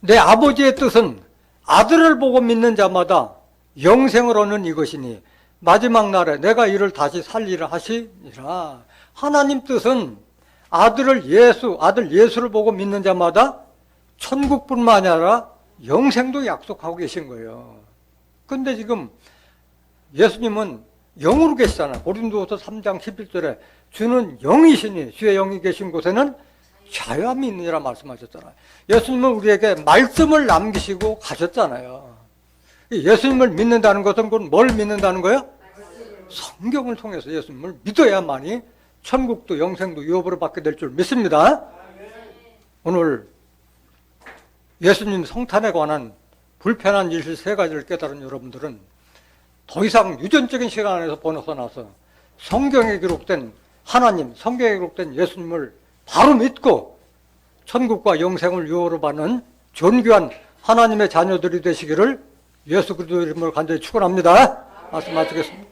내 아버지의 뜻은 아들을 보고 믿는 자마다 영생을 얻는 이것이니 마지막 날에 내가 이를 다시 살리라 하시니라. 하나님 뜻은 아들 예수를 보고 믿는 자마다 천국뿐만 아니라 영생도 약속하고 계신 거예요. 근데 지금 예수님은 영으로 계시잖아요. 고린도후서 3장 11절에 주는 영이시니 주의 영이 계신 곳에는 자유함이 있느니라 말씀하셨잖아요. 예수님은 우리에게 말씀을 남기시고 가셨잖아요. 예수님을 믿는다는 것은 뭘 믿는다는 거예요? 성경을 통해서 예수님을 믿어야만이 천국도 영생도 유업으로 받게 될 줄 믿습니다. 오늘 예수님 성탄에 관한 불편한 진실 세 가지를 깨달은 여러분들은 더 이상 유전적인 시간 안에서 벗어나서 성경에 기록된 하나님, 성경에 기록된 예수님을 바로 믿고 천국과 영생을 유효로 받는 존귀한 하나님의 자녀들이 되시기를 예수 그리스도 이름으로 간절히 축원합니다. 말씀 마치겠습니다.